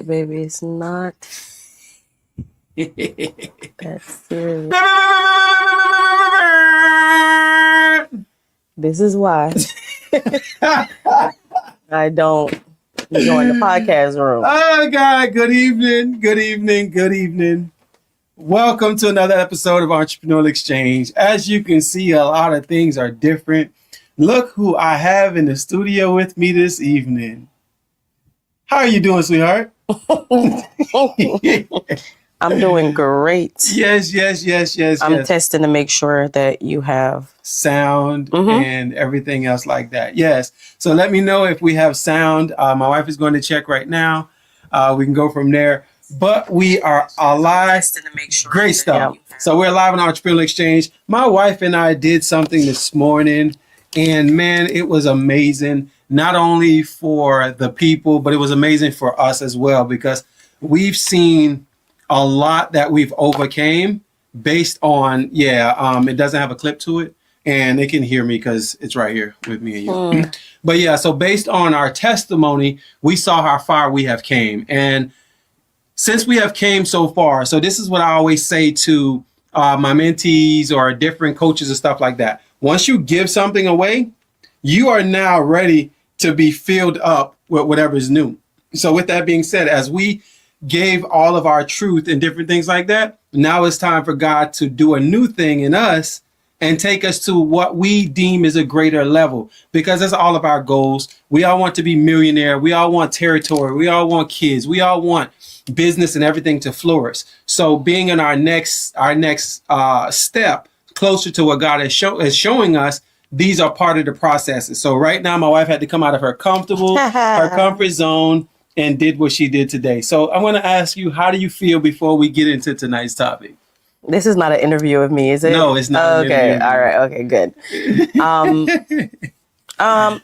Baby, it's not that serious. This is why I don't join the podcast room. Oh, God. Good evening. Good evening. Good evening. Welcome to another episode of Entrepreneurial Exchange. As you can see, a lot of things are different. Look who I have in the studio with me this evening. How are you doing, sweetheart? I'm doing great. Yes. I'm testing to make sure that you have sound and everything else like that. Yes. So let me know if we have sound. My wife is going to check right now. We can go from there. But we are alive. Great stuff. Yeah. So we're live on Entrepreneurial Exchange. My wife and I did something this morning, and man, it was amazing. Not only for the people, but it was amazing for us as well, because we've seen a lot that we've overcame based on, it doesn't have a clip to it, and they can hear me because it's right here with me and you. But yeah, so based on our testimony, we saw how far we have came. And since we have came so far, so this is what I always say to my mentees or different coaches and stuff like that. Once you give something away, you are now ready to be filled up with whatever is new. So with that being said, as we gave all of our truth and different things like that, now it's time for God to do a new thing in us and take us to what we deem is a greater level, because that's all of our goals. We all want to be millionaire. We all want territory. We all want kids. We all want business and everything to flourish. So being in our next step closer to what God is showing us, these are part of the processes. So right now, my wife had to come out of her comfort zone and did what she did today. So I want to ask you, how do you feel before we get into tonight's topic? This is not an interview of me, is it? No, it's not. Okay, all right, okay, good. I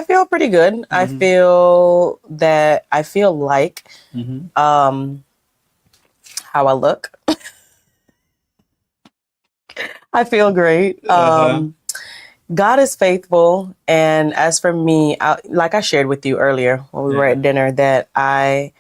feel pretty good. I feel like how I look. I feel great. God is faithful. And as for me, like I shared with you earlier when we were at dinner, that I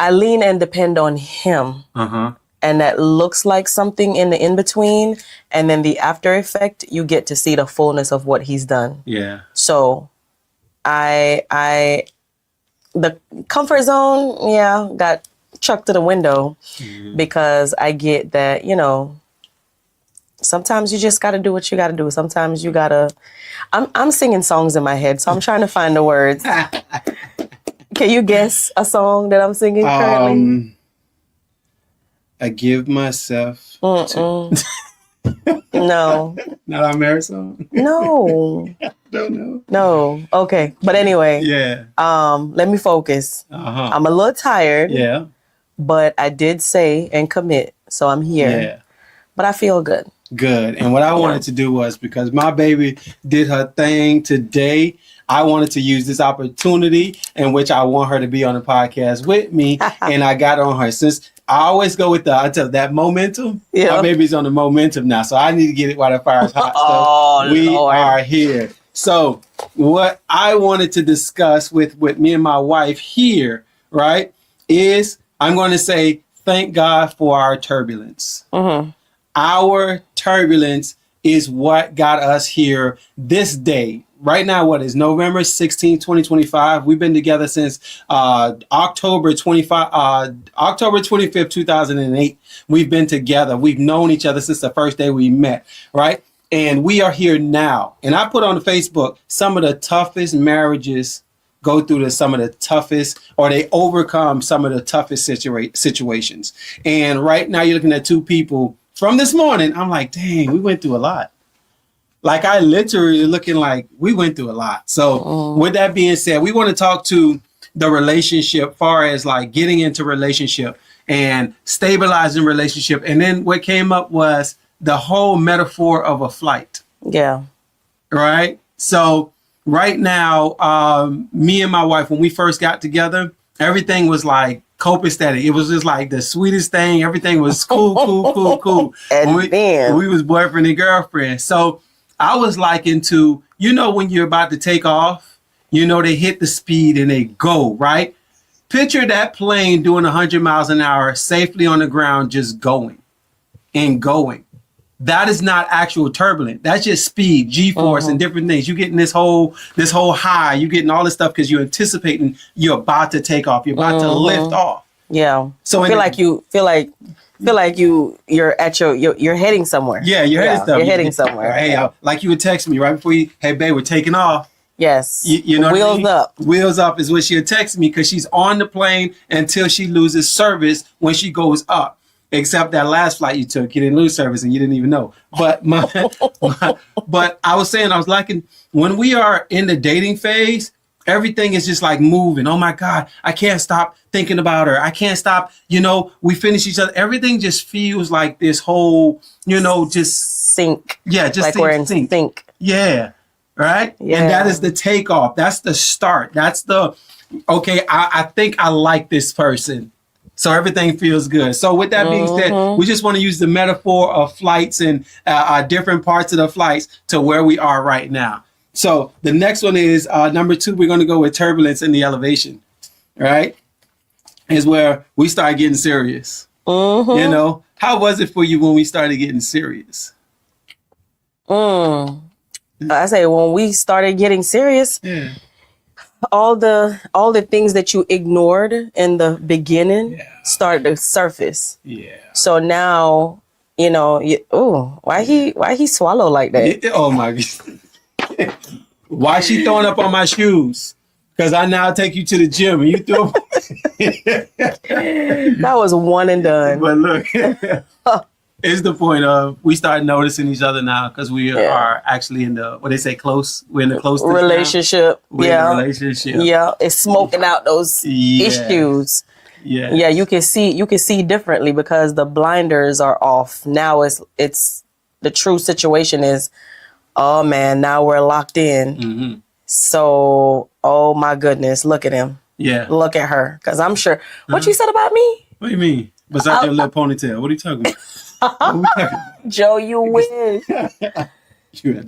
lean and depend on Him. And that looks like something in the in-between. And then the after effect, you get to see the fullness of what He's done. Yeah. So the comfort zone, got chucked to the window because I get that, sometimes you just got to do what you got to do. Sometimes you got to, I'm singing songs in my head, so I'm trying to find the words. Can you guess a song that I'm singing currently? I give myself to... No. Not our marriage song? No. Don't know. No. Okay. But anyway. Yeah. Let me focus. I'm a little tired. Yeah. But I did say and commit, so I'm here. Yeah. But I feel good. Good. And what I wanted to do was, because my baby did her thing today, I wanted to use this opportunity in which I want her to be on the podcast with me. And I got on her. Since I always go with that momentum. Yeah. My baby's on the momentum now. So I need to get it while the fire's hot. We are here. So what I wanted to discuss with me and my wife here, right, is I'm going to say, thank God for our turbulence. Our turbulence is what got us here this day. Right now, what is November 16, 2025? We've been together since October 25th, 2008. We've been together. We've known each other since the first day we met, right? And we are here now. And I put on the Facebook, some of the toughest marriages go through some of the toughest, or they overcome some of the toughest situations. And right now, you're looking at two people. From this morning, I'm like, dang, we went through a lot. Like, I literally looking like we went through a lot. So with that being said, we want to talk to the relationship, far as like getting into relationship and stabilizing relationship. And then what came up was the whole metaphor of a flight. Yeah. Right. So right now, me and my wife, when we first got together, everything was like copacetic. It was just like the sweetest thing. Everything was cool. And we was boyfriend and girlfriend. So I was like when you're about to take off they hit the speed and they go, right? Picture that plane doing 100 miles an hour safely on the ground, just going and going. That is not actual turbulence. That's just speed, G-force, and different things. You're getting this whole high. You're getting all this stuff because you're anticipating you're about to take off. You're about to lift off. Yeah. So you're at you're heading somewhere. Yeah, you're heading somewhere. You're heading somewhere. Hey, like you would text me right before hey babe, we're taking off. Yes. You know Wheels up. Wheels up is what she'll text me because she's on the plane until she loses service when she goes up. Except that last flight you took, you didn't lose service and you didn't even know. But but I was liking when we are in the dating phase, everything is just like moving. Oh my God, I can't stop thinking about her. I can't stop, we finish each other. Everything just feels like this whole, just sync. Yeah, just like we're in sync. Yeah. Right? Yeah. And that is the takeoff. That's the start. That's the, okay, I think I like this person. So everything feels good. So with that being said, we just want to use the metaphor of flights and different parts of the flights to where we are right now. So the next one is number 2. We're going to go with turbulence in the elevation, right? Is where we start getting serious. How was it for you when we started getting serious? I say when we started getting serious, all the things that you ignored in the beginning started to surface. Yeah. So now, why he swallow like that? Oh my God. Why she throwing up on my shoes? Because I now take you to the gym and you threw That was one and done. But look, it's the point of we start noticing each other now because we are actually in the, what they say, close. We're in the close relationship. We're in a relationship. Yeah. It's smoking out those issues. Yeah. Yeah. You can see differently because the blinders are off. Now it's the true situation is, oh man, now we're locked in. So, oh my goodness, look at him. Yeah. Look at her. Because I'm sure. What you said about me? What do you mean? Besides your little ponytail. What are you talking about? Joe, you wish.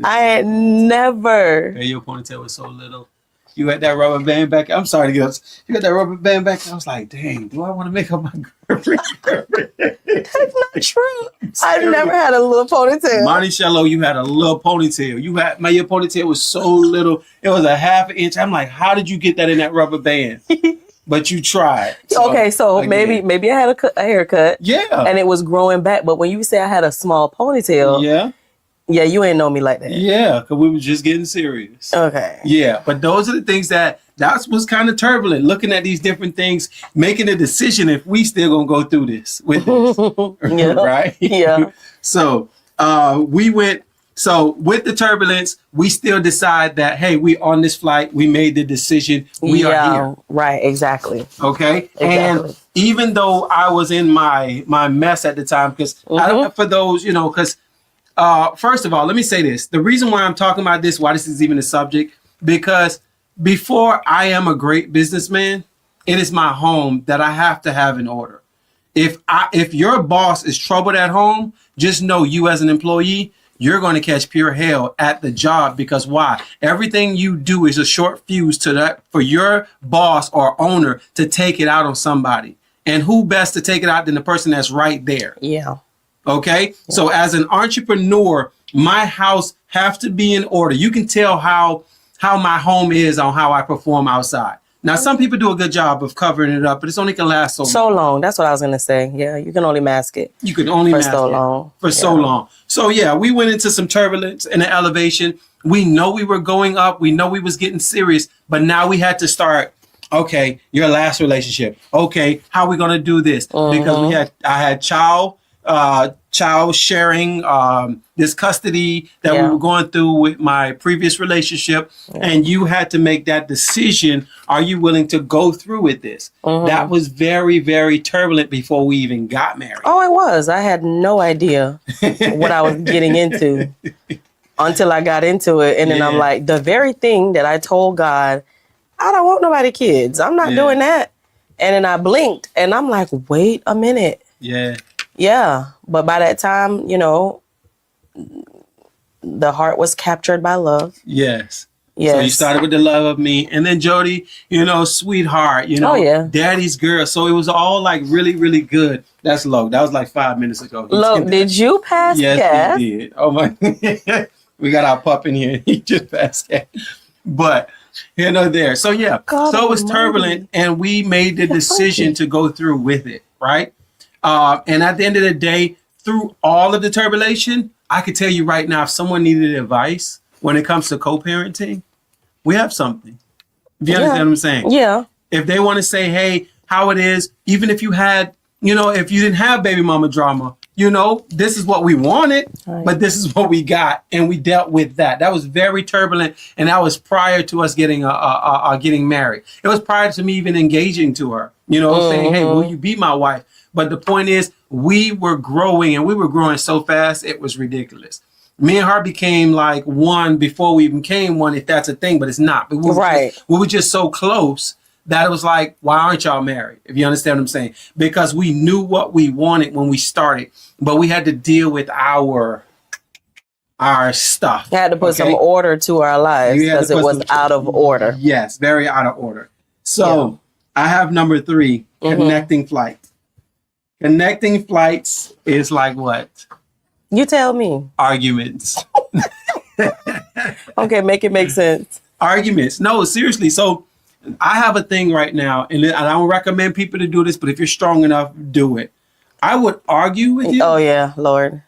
I had never. Hey, your ponytail was so little. You had that rubber band back. I'm sorry to get up. You had that rubber band back. I was like, dang, do I want to make up my girlfriend? That's not true. I've never had a little ponytail. Monticello, you had a little ponytail. Your ponytail was so little. It was a half an inch. I'm like, how did you get that in that rubber band? But you tried. So maybe I had a haircut. Yeah. And it was growing back. But when you say I had a small ponytail. Yeah. Yeah, you ain't know me like that. Yeah, because we were just getting serious. Okay. Yeah, but those are the things that was kind of turbulent. Looking at these different things, making a decision if we still gonna go through this with this. Right? Yeah. So we went. So with the turbulence, we still decide that, hey, we on this flight. We made the decision. We are here. Right. Exactly. Okay. Exactly. And even though I was in my mess at the time, because for those, because first of all, let me say this. The reason why I'm talking about this, why this is even a subject, because before I am a great businessman, it is my home that I have to have in order. If your boss is troubled at home, just know you as an employee, you're going to catch pure hell at the job. Because why? Everything you do is a short fuse to that for your boss or owner to take it out on somebody. And who best to take it out than the person that's right there? Yeah. Okay. Yeah. So as an entrepreneur, my house have to be in order. You can tell how my home is on how I perform outside. Now, some people do a good job of covering it up, but it's only can last so long. That's what I was going to say. Yeah, you can only mask it. You can only mask it for so long. So yeah, we went into some turbulence and an elevation. We know we were going up. We know we was getting serious, but now we had to start. Okay, your last relationship. Okay, how are we going to do this? Because I had child sharing, this custody that we were going through with my previous relationship. And you had to make that decision. Are you willing to go through with this? That was very, very turbulent before we even got married. Oh, it was. I had no idea what I was getting into until I got into it. And then I'm like, the very thing that I told God, I don't want nobody kids. I'm not doing that. And then I blinked and I'm like, wait a minute. Yeah. Yeah, but by that time, the heart was captured by love. Yes. Yes. So you started with the love of me, and then Jody, sweetheart, daddy's girl. So it was all like really, really good. That's low. That was like 5 minutes ago. Did you pass gas? Yes, he did. Oh my! We got our pup in here. He just passed gas. But there. So yeah. God, so it was turbulent, and we made the decision to go through with it, right? And at the end of the day, through all of the turbulation, I could tell you right now, if someone needed advice when it comes to co-parenting, we have something. Do you understand what I'm saying? Yeah. If they want to say, hey, how it is, even if you had, if you didn't have baby mama drama, this is what we wanted, but this is what we got. And we dealt with that. That was very turbulent. And that was prior to us getting married. It was prior to me even engaging to her, saying, hey, will you be my wife? But the point is, we were growing, and we were growing so fast, it was ridiculous. Me and her became like one before we became one, if that's a thing, but it's not. We were just so close that it was like, why aren't y'all married? If you understand what I'm saying. Because we knew what we wanted when we started, but we had to deal with our stuff. You had to put some order to our lives because it was out of order. Yes, very out of order. So I have number 3, connecting flights. Connecting flights is like what? You tell me. Arguments. Okay, make it make sense. Arguments. No, seriously. So I have a thing right now, and I don't recommend people to do this, but if you're strong enough, do it. I would argue with you. Oh, yeah, Lord.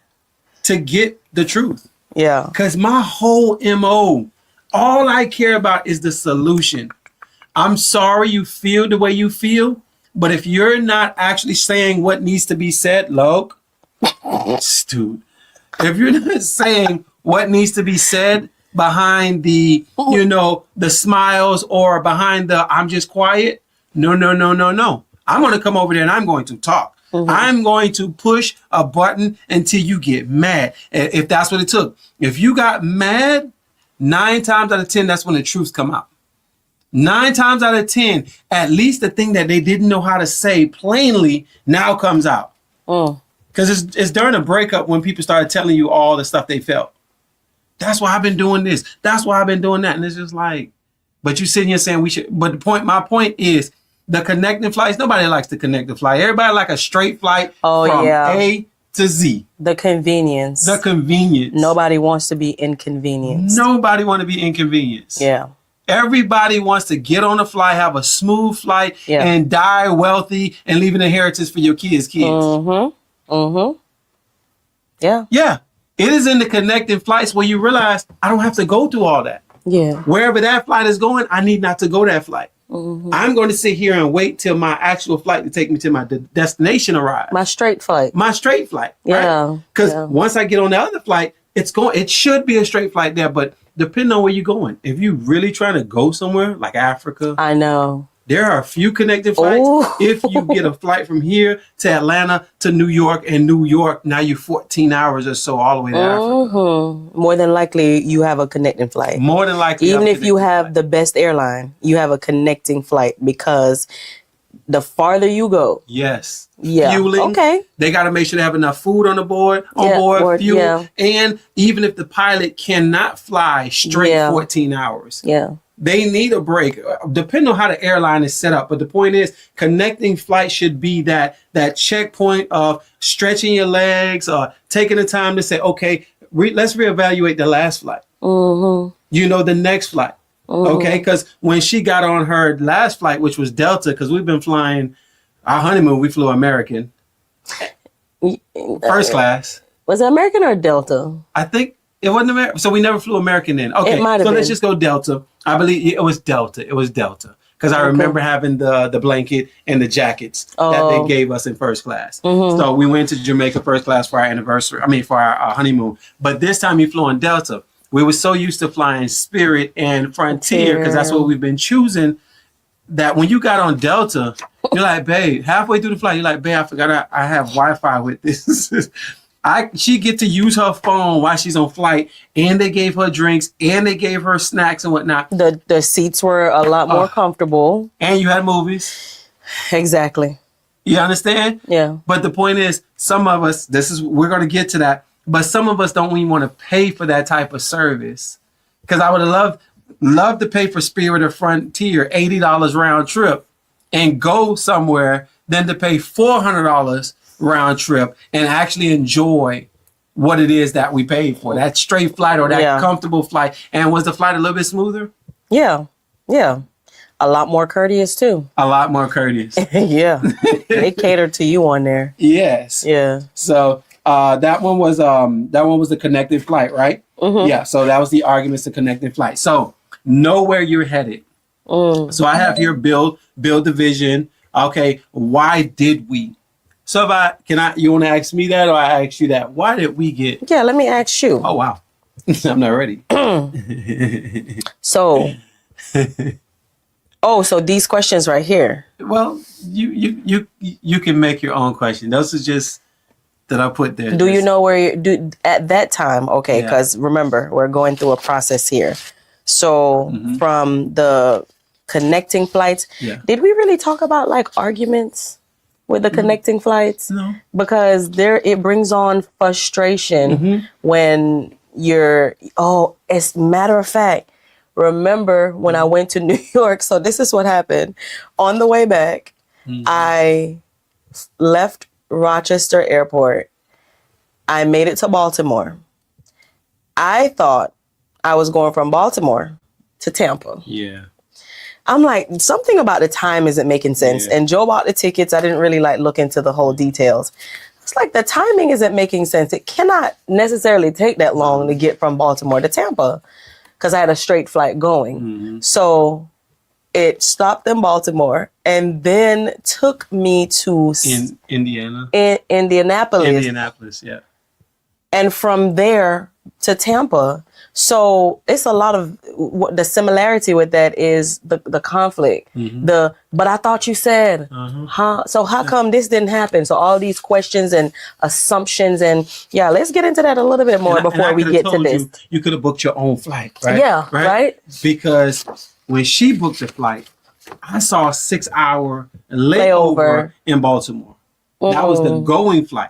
To get the truth. Yeah. Because my whole MO, all I care about is the solution. I'm sorry you feel the way you feel, but if you're not actually saying what needs to be said, look, dude, if you're not saying what needs to be said behind the, the smiles or behind the, I'm just quiet. No. I'm going to come over there and I'm going to talk. I'm going to push a button until you get mad. If that's what it took. If you got mad, 9 times out of 10, that's when the truth come out. 9 times out of 10, at least the thing that they didn't know how to say plainly now comes out. Because it's during a breakup when people started telling you all the stuff they felt. That's why I've been doing this. That's why I've been doing that. And it's just like, but you sitting here saying we should. But my point is the connecting flights. Nobody likes to connect the flight. Everybody like a straight flight from A to Z. The convenience. Nobody wants to be inconvenienced. Nobody want to be inconvenienced. Yeah. Everybody wants to get on a flight, have a smooth flight, and die wealthy and leave an inheritance for your kids. Yeah. Yeah. It is in the connecting flights where you realize I don't have to go through all that. Yeah. Wherever that flight is going, I need not to go that flight. I'm going to sit here and wait till my actual flight to take me to my destination arrives. My straight flight. Yeah. Because once I get on the other flight, it should be a straight flight there, but depending on where you're going, if you're really trying to go somewhere like Africa, I know there are a few connecting flights. If you get a flight from here to Atlanta to New York, and New York, now you're 14 hours or so all the way to Africa. More than likely, you have a connecting flight. More than likely, even if you have the best airline, you have a connecting flight because the farther you go. Yes. Yeah. Fueling. Okay. They got to make sure they have enough food on board, fuel. Yeah. And even if the pilot cannot fly straight 14 hours. Yeah. They need a break, depending on how the airline is set up. But the point is, connecting flight should be that checkpoint of stretching your legs or taking the time to say, okay, let's reevaluate the last flight. The next flight. Okay, because when she got on her last flight, which was Delta, because we've been flying our honeymoon, we flew American. First class. Was it American or Delta? I think it wasn't American. So we never flew American then. Okay, so let's just go Delta. I believe it was Delta. Because I remember having the blanket and the jackets that they gave us in first class. So we went to Jamaica first class for our anniversary. For our honeymoon. But this time we flew on Delta. We were so used to flying Spirit and Frontier because that's what we've been choosing, that when you got on Delta, you're like, babe, halfway through the flight, you're like, babe, I forgot I have Wi-Fi with this. She get to use her phone while she's on flight, and they gave her drinks, and they gave her snacks and whatnot. The seats were a lot more comfortable. And you had movies. Exactly. You understand? Yeah. But the point is, some of us, we're going to get to that, but some of us don't even want to pay for that type of service. Because I would have loved, love to pay for Spirit or Frontier $80 round trip and go somewhere than to pay $400 round trip and actually enjoy what it is that we paid for. That straight flight or that comfortable flight. And was the flight a little bit smoother? Yeah. Yeah. A lot more courteous too. A lot more courteous. Yeah. They cater to you on there. Yes. Yeah. So that one was the connected flight, right? Mm-hmm. Yeah. So that was the arguments to connected flight. So know where you're headed. So I have here build the vision. Okay, why did we? So you want to ask me that or I ask you that? Why did we get? Yeah, let me ask you. Oh wow, I'm not ready. So these questions right here. Well, you can make your own question. Those are just that I put there. Do you know where you at that time? Okay, because remember we're going through a process here. So from the connecting flights, did we really talk about like arguments with the connecting flights? No. Because it brings on frustration when you're, as a matter of fact, remember when I went to New York, so this is what happened. On the way back, I left Rochester Airport. I made it to Baltimore. I thought I was going from Baltimore to Tampa. Yeah. I'm like, something about the time isn't making sense. Yeah. And Joe bought the tickets. I didn't really look into the whole details. It's like the timing isn't making sense. It cannot necessarily take that long to get from Baltimore to Tampa because I had a straight flight going. So it stopped in Baltimore and then took me to Indianapolis. Indianapolis, yeah. And from there to Tampa. So it's a lot of the similarity with that is the conflict. But I thought you said, So how come this didn't happen? So all these questions and assumptions and let's get into that a little bit more before we get to this. You could have booked your own flight, right? Yeah, right? Because when she booked the flight, I saw a 6-hour layover in Baltimore. That was the going flight.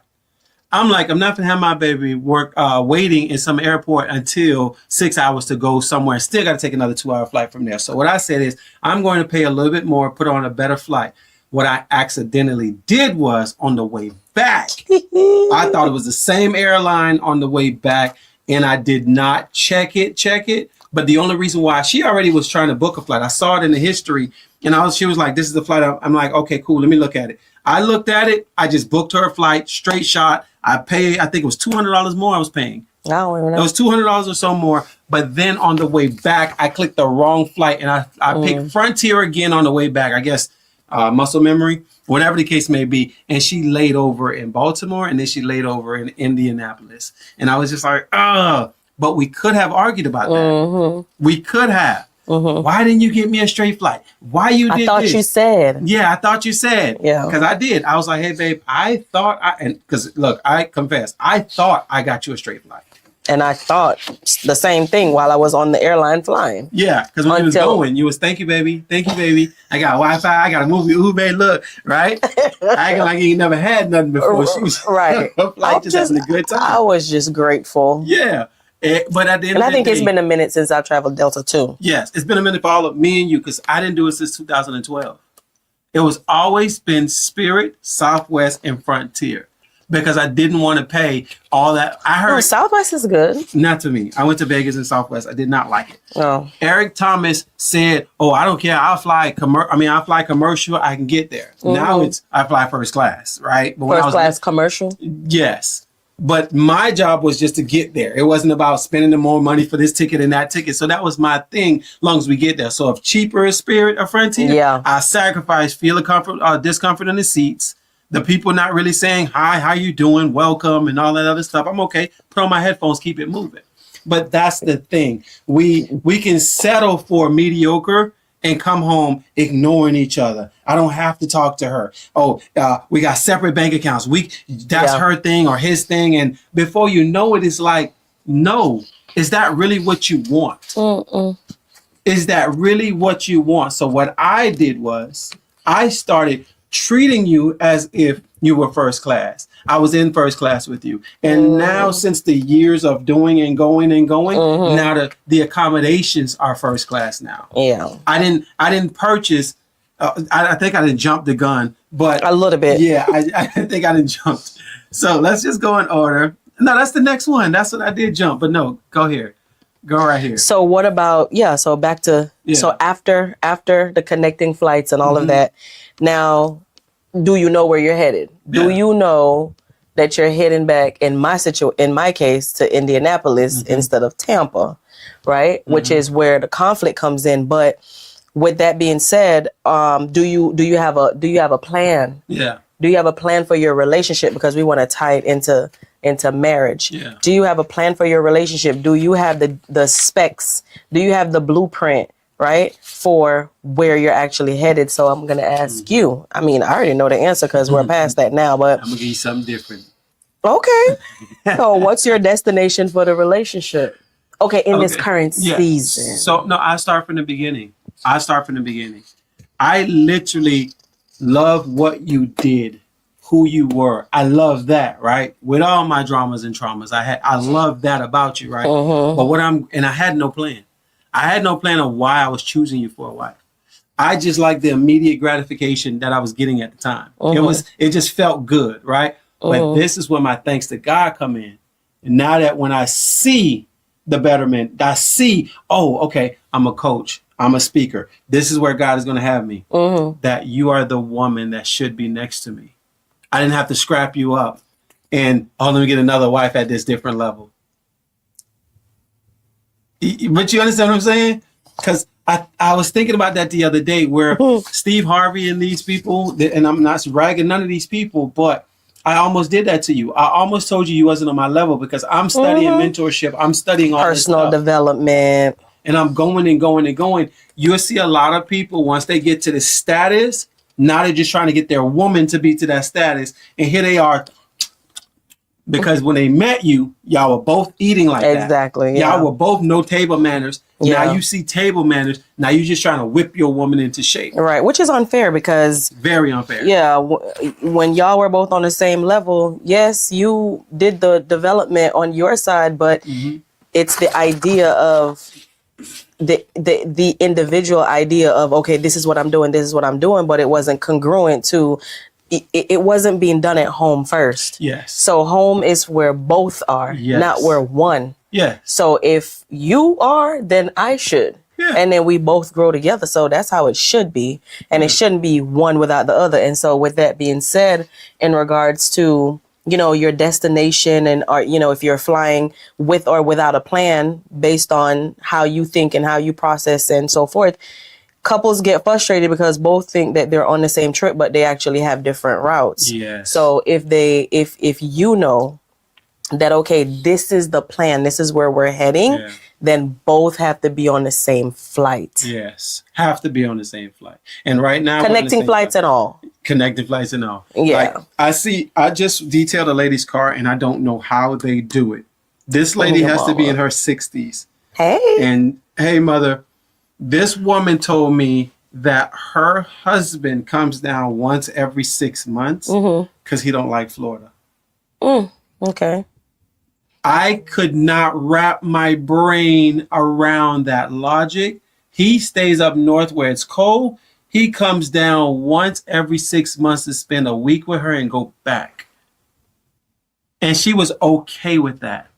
I'm like, I'm not going to have my baby work waiting in some airport until 6 hours to go somewhere. Still got to take another 2-hour flight from there. So what I said is I'm going to pay a little bit more, put on a better flight. What I accidentally did was on the way back, I thought it was the same airline on the way back, and I did not check it. But the only reason why she already was trying to book a flight, I saw it in the history, and she was like, this is the flight. I'm like, okay, cool. Let me look at it. I looked at it. I just booked her a flight, straight shot. I paid, I think it was $200 more I was paying. I don't even know. It was $200 or so more. But then on the way back, I clicked the wrong flight and I picked Frontier again on the way back. I guess muscle memory, whatever the case may be. And she laid over in Baltimore and then she laid over in Indianapolis. And I was just like, but we could have argued about that. We could have. Why didn't you get me a straight flight? Why you did I thought this? you said. Yeah, I thought you said. Yeah. Because I did. I was like, hey, babe, because look, I confess, I thought I got you a straight flight. And I thought the same thing while I was on the airline flying. Yeah, because when you was going, you was, thank you, baby. I got Wi-Fi. I got a movie. Ooh, babe, look, right? I acting like you ain't never had nothing before. She was right. just having a good time. I was just grateful. Yeah. But at the end and of I think the day, it's been a minute since I traveled Delta too. Yes, it's been a minute for all of me and you because I didn't do it since 2012. It was always been Spirit, Southwest, and Frontier because I didn't want to pay all that. I heard Southwest is good. Not to me. I went to Vegas and Southwest. I did not like it. Oh. Eric Thomas said, "Oh, I don't care. I'll fly commercial. I can get there." Now I fly first class, right? But first class commercial. Yes. But my job was just to get there. It wasn't about spending the more money for this ticket and that ticket. So that was my thing, as long as we get there. So if cheaper is Spirit or Frontier, I sacrifice, feel the discomfort in the seats. The people not really saying, hi, how you doing? Welcome and all that other stuff. I'm okay. Put on my headphones, keep it moving. But that's the thing. We can settle for mediocre and come home ignoring each other. I don't have to talk to her. Oh, we got separate bank accounts. That's her thing or his thing. And before you know it, it's like, no, is that really what you want? Is that really what you want? So what I did was I started treating you as if you were first class. I was in first class with you. And now, since the years of doing and going, now the accommodations are first class now. Yeah. I didn't purchase. I think I didn't jump the gun, but a little bit. Yeah, I think I didn't jump. So let's just go in order. No, that's the next one. That's what I did jump. But no, go here. Go right here. So what about, so back to, so after the connecting flights and all of that, now, do you know where you're headed? Do you know that you're heading back, in my case, to Indianapolis instead of Tampa, right? Which is where the conflict comes in. But with that being said, do you have a plan? Yeah. Do you have a plan for your relationship? Because we want to tie it into marriage. Yeah. Do you have a plan for your relationship? Do you have the specs? Do you have the blueprint, right, for where you're actually headed? So I'm going to ask you. I mean, I already know the answer because we're past that now, but I'm going to give you something different. Okay. So what's your destination for the relationship? Okay, in this current season. So, no, I start from the beginning. I literally love what you did, who you were. I love that, right? With all my dramas and traumas, I love that about you, right? But I had no plan. I had no plan of why I was choosing you for a wife. I just liked the immediate gratification that I was getting at the time. It just felt good, right? But this is where my thanks to God come in. And now that when I see the betterment, I see, okay, I'm a coach, I'm a speaker. This is where God is going to have me. That you are the woman that should be next to me. I didn't have to scrap you up and, let me get another wife at this different level. But you understand what I'm saying? Because I was thinking about that the other day where Steve Harvey and these people, and I'm not ragging none of these people, but I almost did that to you. I almost told you wasn't on my level because I'm studying mentorship. I'm studying all personal development. And I'm going and going and going. You'll see a lot of people, once they get to the status, now they're just trying to get their woman to be to that status. And here they are. Because when they met you, y'all were both eating like that. Exactly. Y'all were both no table manners. Yeah. Now you see table manners. Now you're just trying to whip your woman into shape. Right. Which is unfair because... Very unfair. Yeah. When y'all were both on the same level, yes, you did the development on your side, but it's the idea of... The individual idea of, okay, this is what I'm doing, but it wasn't congruent to... It wasn't being done at home first. Yes. So home is where both are, not where one. Yeah. So if you are, then I should. Yeah. And then we both grow together. So that's how it should be. And it shouldn't be one without the other. And so with that being said, in regards to, your destination and, if you're flying with or without a plan based on how you think and how you process and so forth, couples get frustrated because both think that they're on the same trip, but they actually have different routes. Yes. So if you know that, okay, this is the plan, this is where we're heading, then both have to be on the same flight. Yes. Have to be on the same flight. And right now, connecting flights and all. Connecting flights and all. Yeah. Like, I just detailed a lady's car and I don't know how they do it. This lady has to be in her 60s. Hey. And hey, mother, this woman told me that her husband comes down once every 6 months because he don't like Florida. Okay. I could not wrap my brain around that logic. He stays up north where it's cold. He comes down once every 6 months to spend a week with her and go back. And she was okay with that.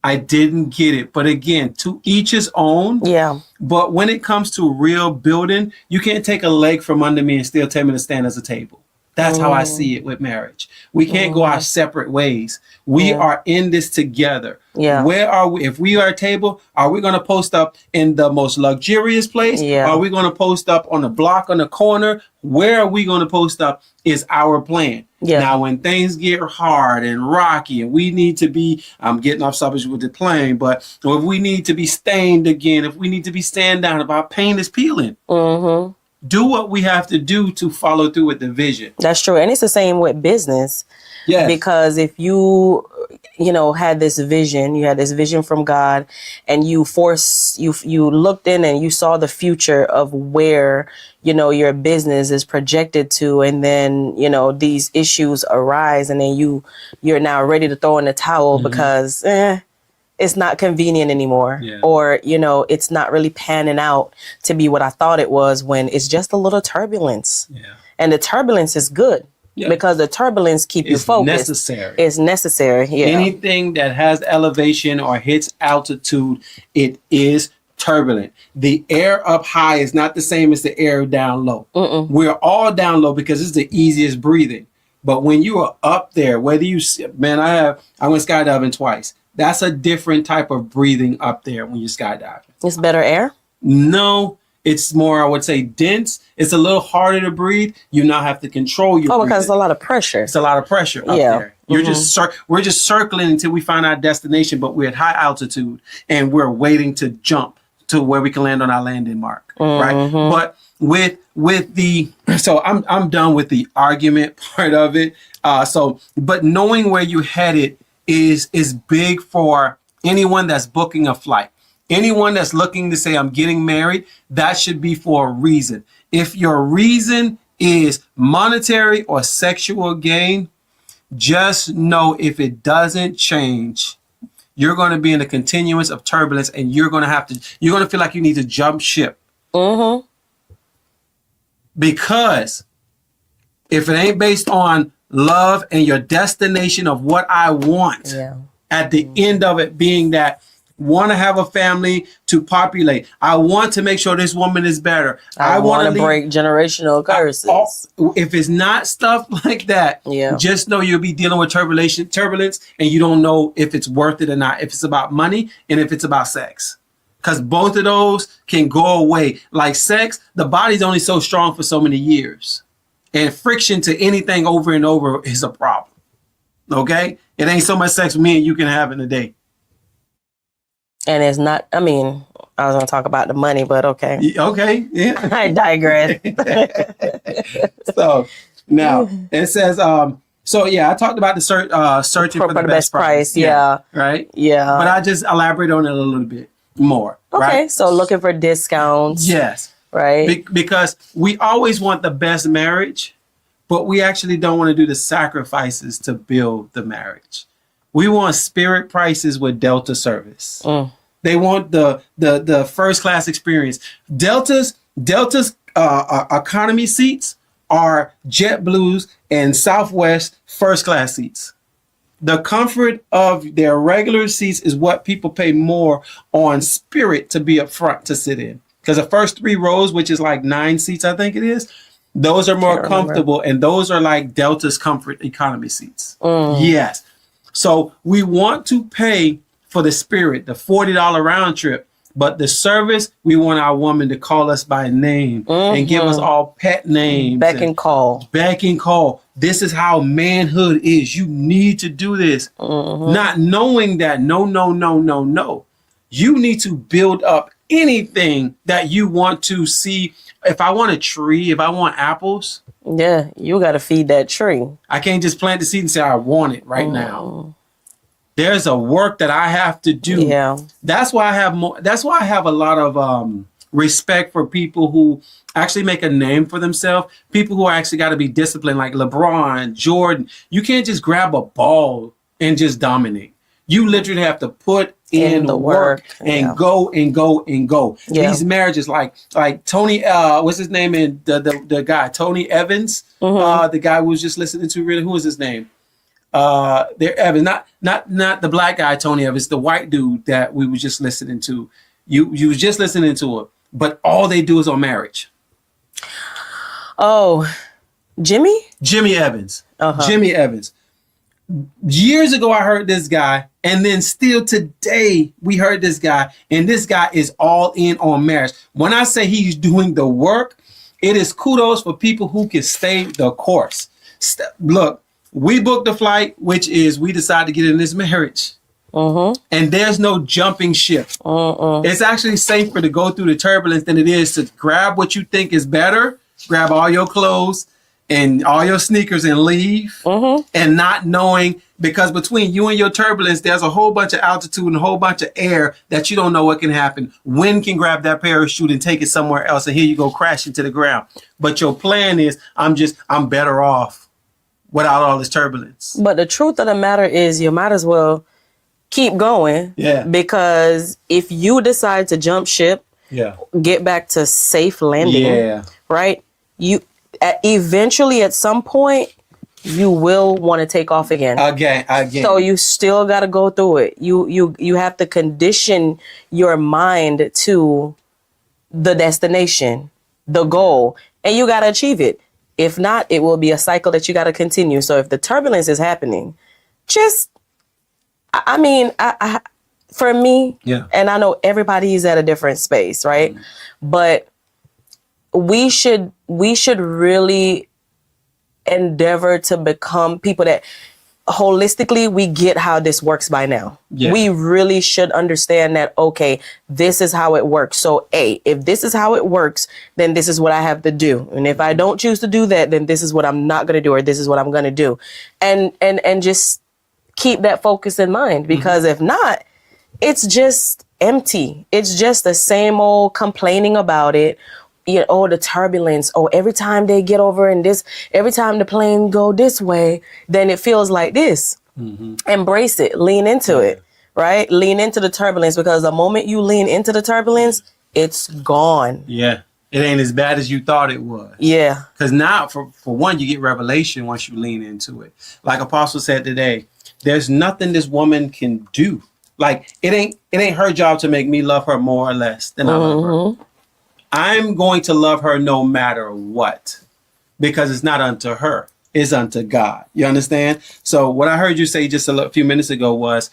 I didn't get it. But again, to each his own. Yeah. But when it comes to real building, you can't take a leg from under me and still tell me to stand as a table. That's how I see it with marriage. We can't go our separate ways. We are in this together. Yeah. Where are we? If we are a table, are we going to post up in the most luxurious place? Yeah. Are we going to post up on a block on the corner? Where are we going to post up is our plan. Yeah. Now, when things get hard and rocky and we need to be, I'm getting off subject with the plane, but if we need to be stained again, if we need to be stand down, if our paint is peeling, do what we have to do to follow through with the vision. That's true. And it's the same with business. Yeah. Because if you had this vision. You had this vision from God, and you looked in and you saw the future of where, your business is projected to. And then, these issues arise, and then you're now ready to throw in the towel because it's not convenient anymore. Yeah. Or, it's not really panning out to be what I thought it was, when it's just a little turbulence. Yeah. And the turbulence is good. Yeah. Because the turbulence keeps you focused. It's necessary. Yeah. Anything that has elevation or hits altitude, it is turbulent. The air up high is not the same as the air down low. We're all down low because it's the easiest breathing. But when you are up there, whether I went skydiving twice. That's a different type of breathing up there when you're skydiving. It's better air? No, it's more, I would say, dense. It's a little harder to breathe. You now have to control your breathing. Because it's a lot of pressure. It's a lot of pressure up there. We're just circling until we find our destination, but we're at high altitude and we're waiting to jump to where we can land on our landing mark, right? But so I'm done with the argument part of it. But knowing where you're headed is big for anyone that's booking a flight. Anyone that's looking to say, I'm getting married, that should be for a reason. If your reason is monetary or sexual gain, just know if it doesn't change, you're going to be in a continuance of turbulence, and you're going to feel like you need to jump ship. Because if it ain't based on love and your destination of what I want, at the end of it being that want to have a family to populate. I want to make sure this woman is better. I want to break generational curses. If it's not stuff like that, just know you'll be dealing with turbulence, and you don't know if it's worth it or not. If it's about money and if it's about sex. Because both of those can go away. Like sex, the body's only so strong for so many years. And friction to anything over and over is a problem. Okay? It ain't so much sex with me and you can have in a day. And it's not, I was going to talk about the money, but okay. Okay, yeah. I digress. So, now, it says, I talked about the searching for the best price. Yeah. Right? Yeah. But I just elaborate on it a little bit more. Okay, right? So looking for discounts. Yes. Right. Because we always want the best marriage, but we actually don't want to do the sacrifices to build the marriage. We want Spirit prices with Delta service. They want the first class experience. Delta's economy seats are JetBlue's and Southwest first class seats. The comfort of their regular seats is what people pay more on Spirit to be up front to sit in. Because the first 3 rows, which is like 9 seats, I think it is, those are more comfortable. And those are like Delta's comfort economy seats. Yes. So we want to pay for the Spirit, the $40 round trip. But the service, we want our woman to call us by name and give us all pet names. Beck and call. This is how manhood is. You need to do this. Not knowing that, no. You need to build up anything that you want to see. If I want a tree, if I want apples. Yeah, you got to feed that tree. I can't just plant the seed and say, I want it right now. There's a work that I have to do. Yeah. That's why I have a lot of respect for people who actually make a name for themselves. People who actually got to be disciplined, like LeBron, Jordan. You can't just grab a ball and just dominate. You literally have to put in the work and go. Yeah. These marriages, like Tony, what's his name? And the guy, Tony Evans, the guy who was just listening to, really, who was his name? They're Evans, not the black guy, Tony Evans, the white dude that we were just listening to. You was just listening to it, but all they do is on marriage. Oh, Jimmy Evans. Jimmy Evans. Years ago, I heard this guy, and then still today, we heard this guy, and this guy is all in on marriage. When I say he's doing the work, it is kudos for people who can stay the course. Look, we booked the flight, which is we decided to get in this marriage. And there's no jumping ship. It's actually safer to go through the turbulence than it is to grab what you think is better, grab all your clothes, and all your sneakers and leave and not knowing, because between you and your turbulence, there's a whole bunch of altitude and a whole bunch of air that you don't know what can happen. Wind can grab that parachute and take it somewhere else, and here you go crashing to the ground. But your plan is, I'm better off without all this turbulence. But the truth of the matter is, you might as well keep going. Yeah. Because if you decide to jump ship, get back to safe landing, right? Eventually, at some point, you will want to take off again. Again. So you still got to go through it. You have to condition your mind to the destination, the goal, and you got to achieve it. If not, it will be a cycle that you got to continue. So if the turbulence is happening, for me, and I know everybody's at a different space, right? But we should really endeavor to become people that holistically we get how this works by now. We really should understand that, okay, this is how it works. So if this is how it works, then this is what I have to do. And if I don't choose to do that, then this is what I'm not going to do, or this is what I'm going to do. And just keep that focus in mind, because if not, it's just empty. It's just the same old complaining about it. The turbulence. Every time they get over in this, every time the plane go this way, then it feels like this. Embrace it. Lean into it, right? Lean into the turbulence, because the moment you lean into the turbulence, it's gone. Yeah. It ain't as bad as you thought it was. Yeah. Because now, for one, you get revelation once you lean into it. Like Apostle said today, there's nothing this woman can do. Like, it ain't her job to make me love her more or less than I love her. I'm going to love her no matter what, because it's not unto her, it's unto God. You understand? So what I heard you say just a few minutes ago was,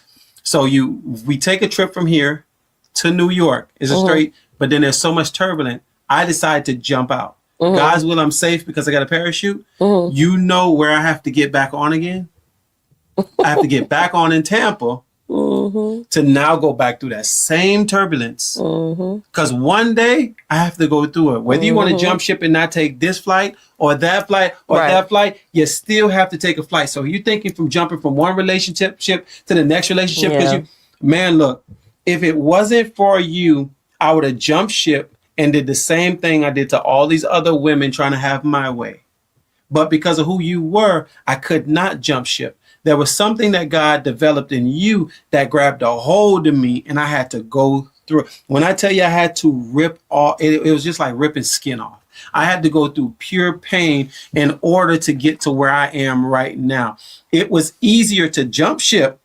we take a trip from here to New York. It's a straight, but then there's so much turbulence. I decide to jump out. God's will, I'm safe because I got a parachute. You know where I have to get back on again? I have to get back on in Tampa to now go back through that same turbulence. Because one day I have to go through it. Whether you want to jump ship and not take this flight or that flight or that flight, you still have to take a flight. So you're thinking from jumping from one relationship to the next relationship. Because look, if it wasn't for you, I would have jumped ship and did the same thing I did to all these other women trying to have my way. But because of who you were, I could not jump ship. There was something that God developed in you that grabbed a hold of me, and I had to go through. When I tell you I had to rip off, it was just like ripping skin off. I had to go through pure pain in order to get to where I am right now. It was easier to jump ship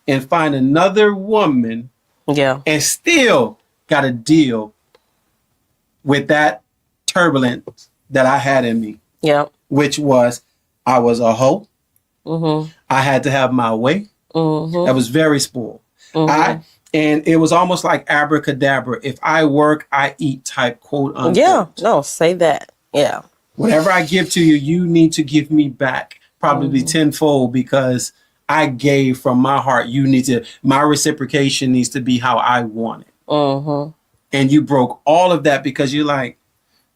and find another woman and still got to deal with that turbulence that I had in me, which was I was a hoe. I had to have my way. I was very spoiled. And it was almost like abracadabra. If I work, I eat type, quote unquote. Say that. Whatever I give to you, you need to give me back, probably tenfold, because I gave from my heart. My reciprocation needs to be how I want it. And you broke all of that because you're like,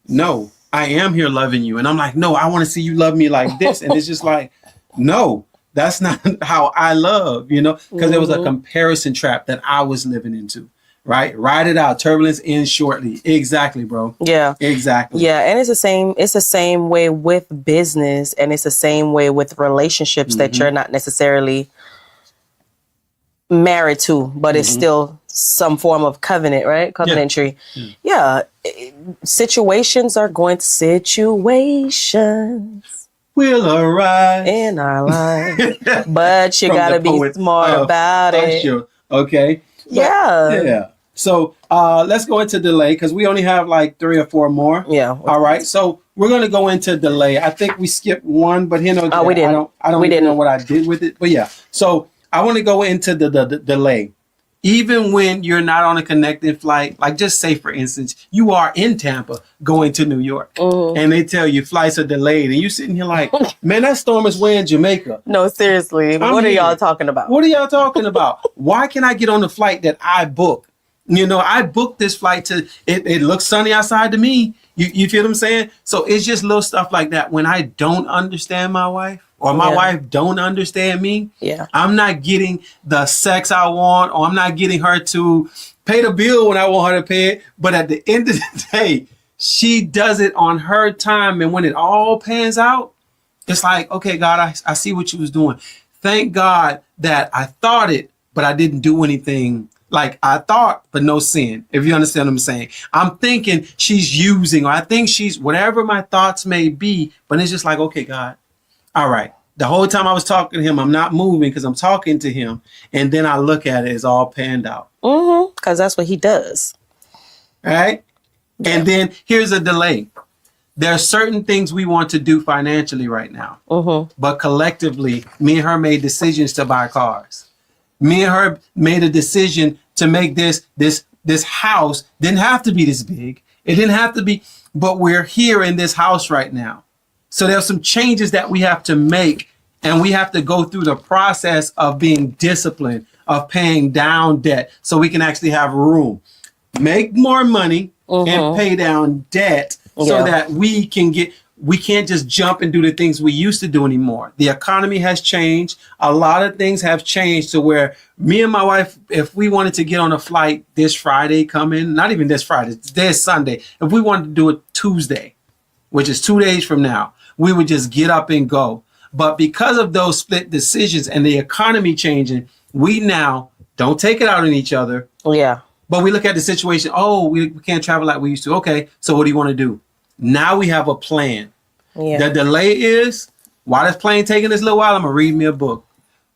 no, I am here loving you. And I'm like, no, I want to see you love me like this. And it's just like, no, that's not how I love, because there was a comparison trap that I was living into, right? Ride it out. Turbulence ends shortly. Exactly, bro. Yeah, exactly. Yeah. And it's the same way with business, and it's the same way with relationships that you're not necessarily married to, but it's still some form of covenant, right? Covenantry. Situations are going to will arise in our life, but you gotta be smart about it. Sure. Okay. Yeah. So let's go into delay, because we only have like 3 or 4 more. All right. So we're gonna go into delay. I think we skipped one, but we didn't. I don't even know what I did with it. But yeah. So I want to go into the delay. Even when you're not on a connecting flight, like just say, for instance, you are in Tampa going to New York and they tell you flights are delayed and you're sitting here like, man, that storm is way in Jamaica. No, seriously. What are y'all talking about? What are y'all talking about? Why can I get on the flight that I booked I booked this flight to, it looks sunny outside to me. You feel what I'm saying? So it's just little stuff like that. When I don't understand my wife, or my wife don't understand me, I'm not getting the sex I want, or I'm not getting her to pay the bill when I want her to pay it. But at the end of the day, she does it on her time. And when it all pans out, it's like, okay, God, I see what you was doing. Thank God that I thought it, but I didn't do anything. Like I thought, but no sin. If you understand what I'm saying, I'm thinking she's using, or I think she's whatever my thoughts may be, but it's just like, okay, God, all right. The whole time I was talking to him, I'm not moving because I'm talking to him. And then I look at it, it's all panned out. Because that's what he does. Right. Yeah. And then here's a delay. There are certain things we want to do financially right now, but collectively, me and her made decisions to buy cars. Me and her made a decision to make this house. Didn't have to be this big. It didn't have to be, but we're here in this house right now. So there's some changes that we have to make, and we have to go through the process of being disciplined, of paying down debt so we can actually have room, make more money and pay down debt so that we can't just jump and do the things we used to do anymore. The economy has changed. A lot of things have changed to where me and my wife, if we wanted to get on a flight this Friday coming, not even this Friday, today is Sunday. If we wanted to do it Tuesday, which is 2 days from now, we would just get up and go. But because of those split decisions and the economy changing, we now don't take it out on each other. Yeah. But we look at the situation. Oh, we can't travel like we used to. Okay. So what do you want to do? Now we have a plan. Yeah. The delay is, why this plane taking this little while? I'm going to read me a book.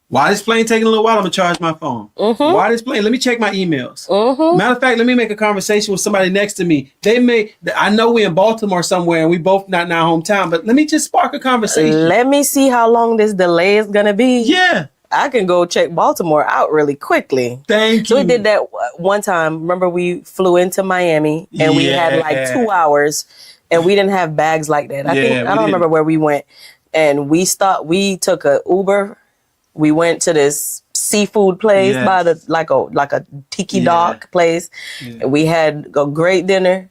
Why this plane taking a little while? I'm going to charge my phone. Why this plane? Let me check my emails. Matter of fact, let me make a conversation with somebody next to me. I know we're in Baltimore somewhere and we both not in our hometown, but let me just spark a conversation. Let me see how long this delay is going to be. Yeah. I can go check Baltimore out really quickly. Thank you. So we did that one time. Remember, we flew into Miami and we had like 2 hours. And we didn't have bags like that. I don't remember where we went. And we took a Uber. We went to this seafood place by like a tiki dock place. Yeah. And we had a great dinner.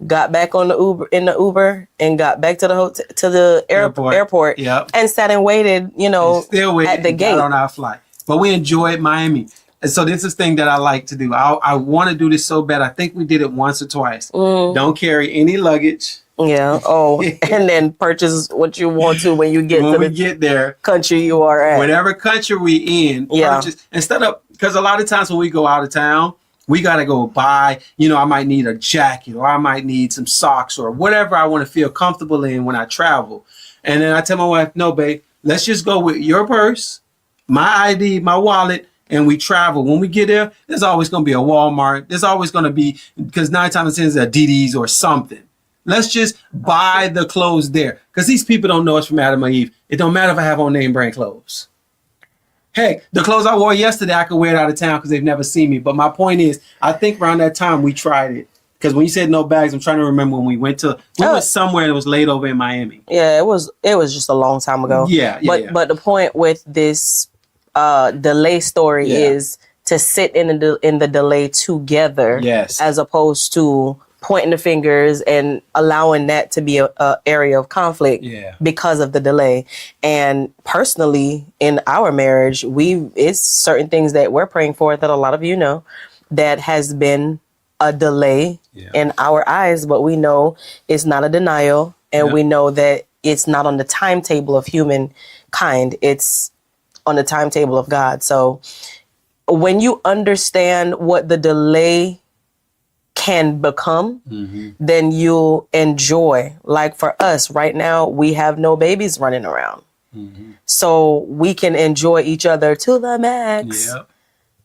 Got back on the Uber and got back to the hotel, to the airport. Yep. And sat and waited, still waiting at the gate on our flight. But we enjoyed Miami. And so this is the thing that I like to do. I want to do this so bad. I think we did it once or twice. Don't carry any luggage. Yeah. Oh, and then purchase what you want to when you get get there. Country you are at. Whatever country we in, purchase instead of, because a lot of times when we go out of town, we got to go buy, I might need a jacket or I might need some socks or whatever I want to feel comfortable in when I travel. And then I tell my wife, no, babe, let's just go with your purse, my ID, my wallet, and we travel. When we get there, there's always going to be a Walmart. There's always going to be, because 9 times out of 10 is a DD's or something. Let's just buy the clothes there. Because these people don't know us from Adam or Eve. It don't matter if I have on name brand clothes. Heck, the clothes I wore yesterday, I could wear it out of town because they've never seen me. But my point is, I think around that time we tried it. Because when you said no bags, I'm trying to remember when we went somewhere that was laid over in Miami. Yeah, it was just a long time ago. Yeah. But the point with this delay story is to sit in the delay together. Yes. As opposed to pointing the fingers and allowing that to be a area of conflict because of the delay. And personally, in our marriage, it's certain things that we're praying for that a lot of you know that has been a delay in our eyes, but we know it's not a denial, and we know that it's not on the timetable of humankind. It's on the timetable of God. So when you understand what the delay can become, then you'll enjoy. Like for us right now, we have no babies running around. So we can enjoy each other to the max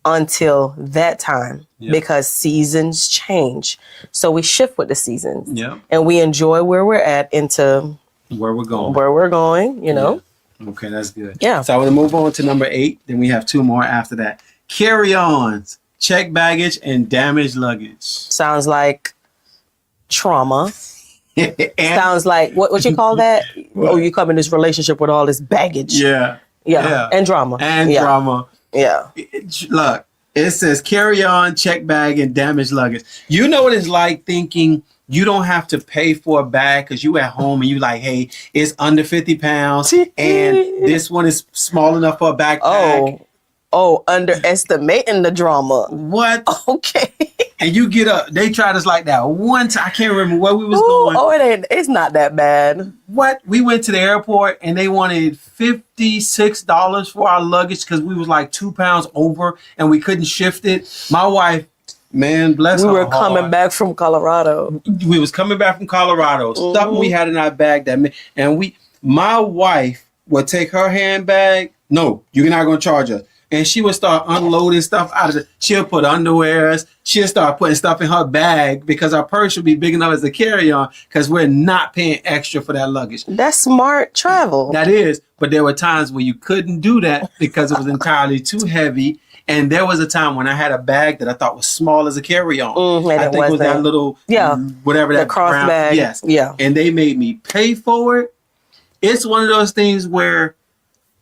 until that time because seasons change. So we shift with the seasons and we enjoy where we're at into where we're going, Okay, that's good. Yeah. So I want to move on to number 8. Then we have 2 more after that. Carry-ons. Check baggage and damaged luggage. Sounds like trauma. Sounds like what you call that? Oh, you come in this relationship with all this baggage. Yeah. And drama. Drama. Yeah. Look, It says carry-on, check bag, and damaged luggage. You know what it's like thinking you don't have to pay for a bag because you at home and you like, hey, it's under 50 pounds and this one is small enough for a backpack. Oh, underestimating the drama. What? Okay. And you get up. They tried us like that one time. I can't remember where we was going. Oh, it's not that bad. What? We went to the airport and they wanted $56 for our luggage because we was like 2 pounds over and we couldn't shift it. My wife, man, bless her heart. We were coming back from Colorado. We was coming back from Colorado. Mm-hmm. Stuff we had in our bag my wife would take her handbag. No, you're not going to charge us. And she would start unloading stuff out of it. She'll put underwears. She'll start putting stuff in her bag because our purse should be big enough as a carry-on because we're not paying extra for that luggage. That's smart travel. That is. But there were times where you couldn't do that because it was entirely too heavy. And there was a time when I had a bag that I thought was small as a carry-on. I think it was that little, whatever that cross brown bag. Yes. Yeah. And they made me pay for it. It's one of those things where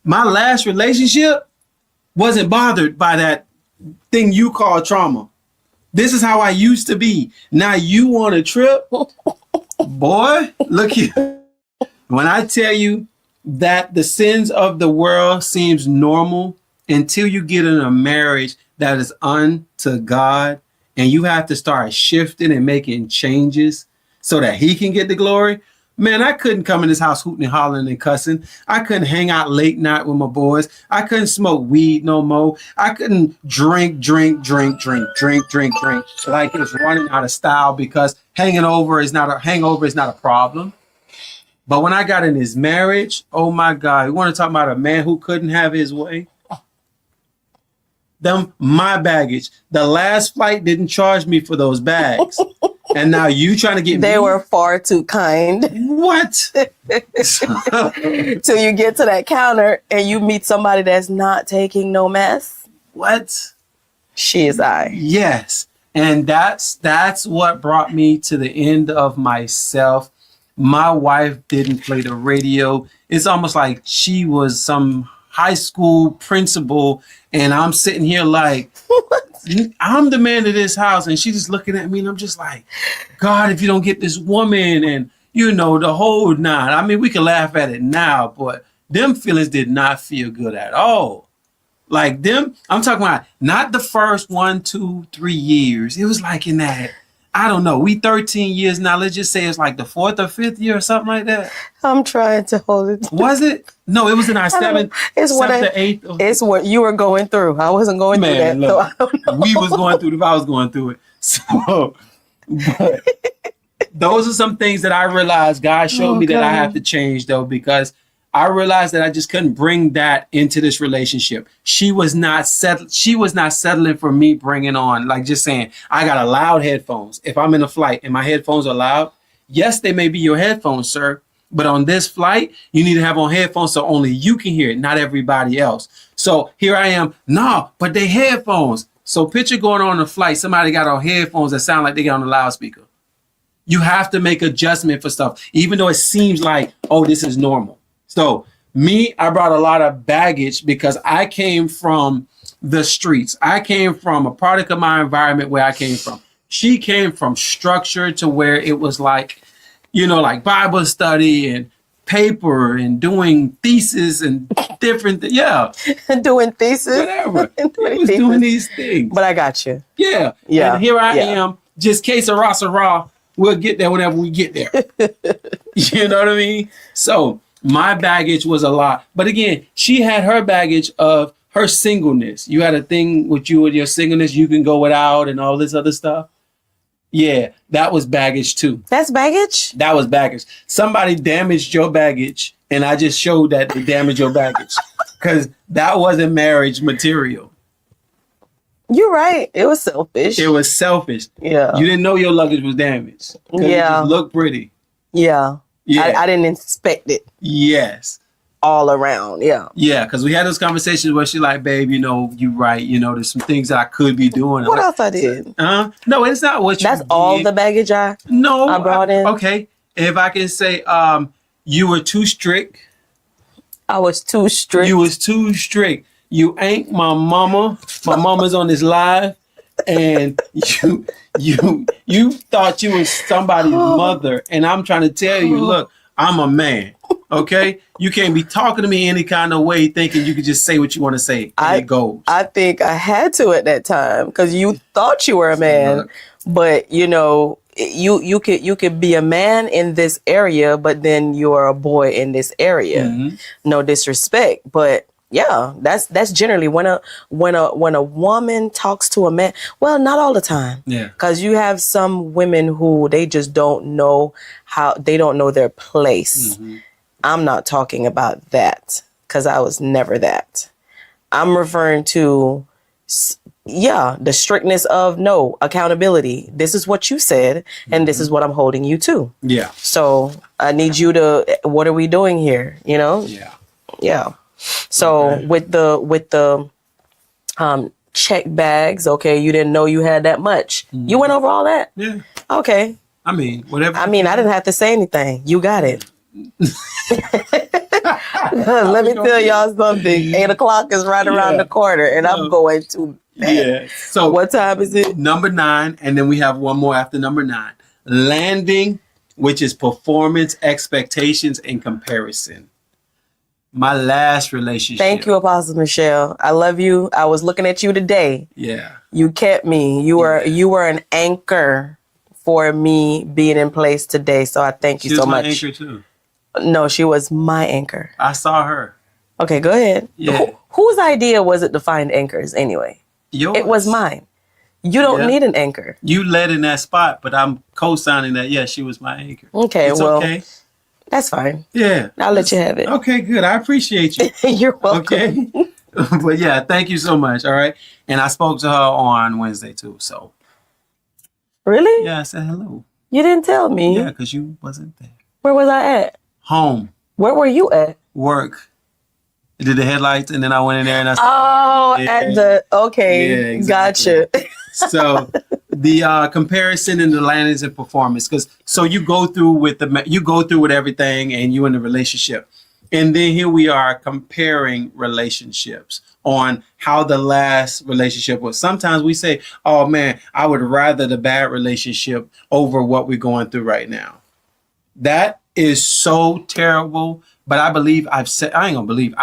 my last relationship wasn't bothered by that thing you call trauma. This is how I used to be. Now you want a trip? Boy, look here. When I tell you that the sins of the world seems normal until you get in a marriage that is unto God and you have to start shifting and making changes so that he can get the glory. Man, I couldn't come in this house hooting and hollering and cussing. I couldn't hang out late night with my boys. I couldn't smoke weed no more. I couldn't drink like it was running out of style because hangover is not a problem. But when I got in this marriage, oh my God, you want to talk about a man who couldn't have his way? My baggage. The last flight didn't charge me for those bags. And now you trying to get They were far too kind. What? Till you get to that counter and you meet somebody that's not taking no mess. What? She is I. Yes. And that's what brought me to the end of myself. My wife didn't play the radio. It's almost like she was some high school principal and I'm sitting here like, I'm the man of this house. And she's just looking at me and I'm just like, God, if you don't get this woman and, the whole nine. I mean, we can laugh at it now, but them feelings did not feel good at all. Like them, I'm talking about not the first 1, 2, 3 years. It was like in that, I don't know. We 13 years now. Let's just say it's like the 4th or 5th year or something like that. I'm trying to hold it. Was it? No, it was in our 7th, 7th or 8th. It's what you were going through. I wasn't going through that. Look, so I don't know. We was going through it if I was going through it. So, but those are some things that I realized God showed me that I have to change though, because I realized that I just couldn't bring that into this relationship. She was not settling for me bringing on, like just saying, I got a loud headphones. If I'm in a flight and my headphones are loud, yes, they may be your headphones, sir. But on this flight, you need to have on headphones so only you can hear it, not everybody else. So here I am. No, but they headphones. So picture going on a flight. Somebody got on headphones that sound like they got on a loudspeaker. You have to make adjustment for stuff, even though it seems like, oh, this is normal. So I brought a lot of baggage because I came from the streets. I came from a product of my environment where I came from. She came from structure to where it was like, like Bible study and paper and doing thesis and different things. Yeah. Doing thesis. Whatever. Doing these things. But I got you. Yeah. Yeah. And here I am, just que sera. We'll get there whenever we get there. You know what I mean? So my baggage was a lot. But again, she had her baggage of her singleness. You had a thing with you and your singleness. You can go without and all this other stuff. Yeah, that was baggage too. That's baggage? That was baggage. Somebody damaged your baggage, and I just showed that they damaged your baggage because that wasn't marriage material. You're right. It was selfish. It was selfish. Yeah. You didn't know your luggage was damaged. Yeah. It just looked pretty. Yeah. Yeah. I didn't inspect it. Yes. All around. Yeah. Yeah, because we had those conversations where she's like, babe, you're right. There's some things that I could be doing. What else I did? No, it's not what you That's all did. the baggage I brought in. Okay. If I can say you were too strict. I was too strict. You was too strict. You ain't my mama. My mama's on this live, and you thought you was somebody's mother, and I'm trying to tell you, look, I'm a man. Okay, you can't be talking to me any kind of way, thinking you could just say what you want to say. And it goes. I think I had to at that time because you thought you were a man, but you know, you could be a man in this area, but then you're a boy in this area. Mm-hmm. No disrespect, but yeah, that's generally when a woman talks to a man. Well, not all the time. Yeah, because you have some women who they just don't know their place. Mm-hmm. I'm not talking about that because I was never that. I'm referring to, the strictness of accountability. This is what you said, and this is what I'm holding you to. Yeah. So I need you to. What are we doing here? You know. Yeah. Yeah. So with the check bags, okay, you didn't know you had that much. Mm-hmm. You went over all that. Yeah. Okay. I mean, whatever. I didn't have to say anything. You got it. Let me tell y'all something. 8:00 is right around the corner, and I'm going to bed. Yeah. So what time is it? Number 9, and then we have one more after number 9. Landing, which is performance, expectations, and comparison. My last relationship. Thank you, Apostle Michelle. I love you. I was looking at you today. Yeah. You kept me. You were an anchor for me being in place today. So I thank you so much. She was my anchor too. No, she was my anchor. I saw her. Okay, go ahead. Yeah. Whose idea was it to find anchors anyway? Yours. It was mine. You don't need an anchor. You led in that spot, but I'm co-signing that. Yeah, she was my anchor. Okay, okay. That's fine. Yeah. I'll let you have it. Okay, good. I appreciate you. You're welcome. Okay. But yeah, thank you so much. All right. And I spoke to her on Wednesday too. So. Really? Yeah, I said hello. You didn't tell me. Yeah, because you wasn't there. Where was I at? Home. Where were you at? Work. I did the headlights, and then I went in there and okay. Yeah, exactly. Gotcha. So the comparison and the landings and performance, so you go through with everything, and you in the relationship, and then here we are comparing relationships on how the last relationship was. Sometimes we say, "Oh man, I would rather the bad relationship over what we're going through right now." That is so terrible. But I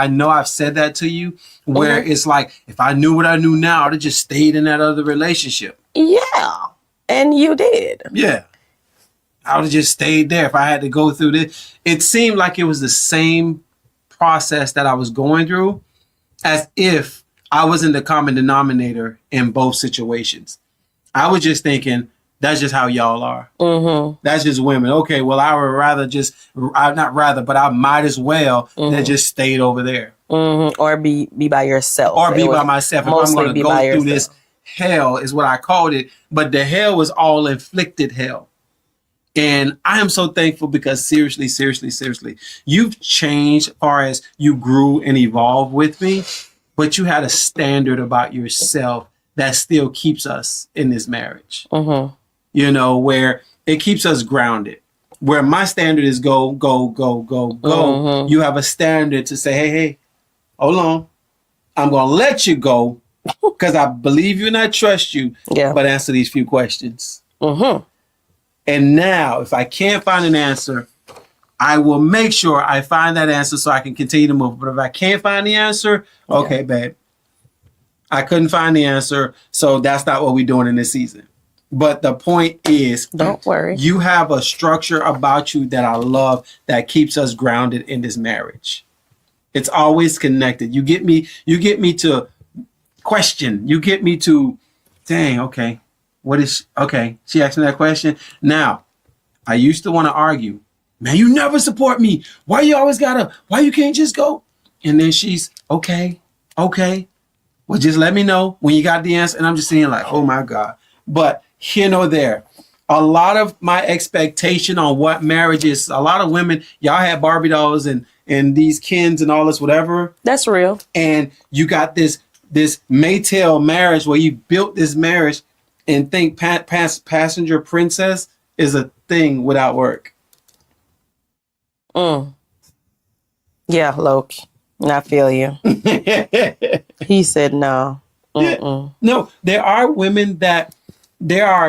know I've said that to you, where it's like, if I knew what I knew now, I'd have just stayed in that other relationship. Yeah. And you did. Yeah. I would have just stayed there if I had to go through this. It seemed like it was the same process that I was going through, as if I wasn't the common denominator in both situations. I was just thinking, that's just how y'all are. Mm-hmm. That's just women. Okay, well, I would rather but I might as well that just stayed over there. Mm-hmm. Or be by yourself. Or be by myself. If I'm going to go through this hell, is what I called it. But the hell was all inflicted hell. And I am so thankful because seriously, you've changed as far as you grew and evolved with me, but you had a standard about yourself that still keeps us in this marriage. Mm-hmm. You know, where it keeps us grounded. Where my standard is go. Mm-hmm. You have a standard to say, hey, hold on. I'm going to let you go because I believe you and I trust you. Yeah. But answer these few questions. Mm-hmm. And now, if I can't find an answer, I will make sure I find that answer so I can continue to move. But if I can't find the answer, okay, babe. I couldn't find the answer. So that's not what we're doing in this season. But the point is, don't worry. You have a structure about you that I love that keeps us grounded in this marriage. It's always connected. You get me to question. You get me to, dang, okay. She asked me that question. Now, I used to want to argue. Man, you never support me. Why you can't just go? And then she's, okay. Well, just let me know when you got the answer. And I'm just saying like, oh my God. But here nor there, a lot of my expectation on what marriage is, a lot of women, y'all had Barbie dolls and these Kens and all this, whatever. That's real. And you got this Maytale marriage where you built this marriage and think passenger princess is a thing without work. Yeah, Loki. I feel you. He said no. Yeah. No, there are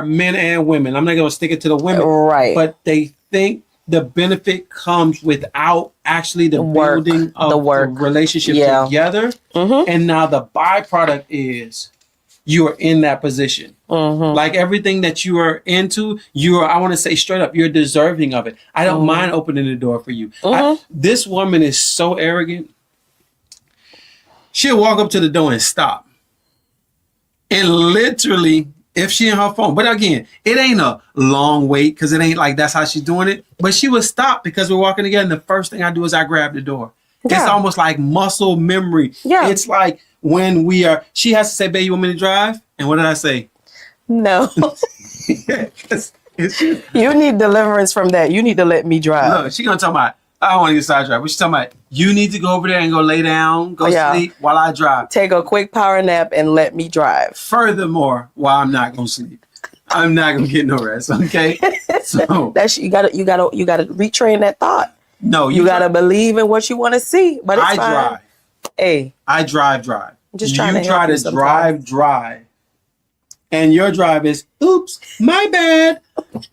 men and women. I'm not going to stick it to the women. Right. But they think the benefit comes without actually the building of the relationship together. And now the byproduct is you are in that position. Like everything that you are into, I want to say straight up, you're deserving of it. I don't mind opening the door for you. This woman is so arrogant. She'll walk up to the door and stop. And literally, if she in her phone, but again, it ain't a long wait because it ain't like that's how she's doing it. But she would stop because we're walking together. And the first thing I do is I grab the door. Yeah. It's almost like muscle memory. Yeah. It's like when she has to say, babe, you want me to drive? And what did I say? No. You need deliverance from that. You need to let me drive. Look, she's going to talk about, I don't want to get sidetracked. But she's talking about, you need to go over there and go lay down, go sleep while I drive. Take a quick power nap and let me drive. Furthermore, while I'm not going to sleep. I'm not going to get no rest, okay? So you gotta retrain that thought. No, you gotta believe in what you want to see. But it's fine. Drive. Hey, I drive. I'm just trying to try to drive, and your drive is oops, my bad.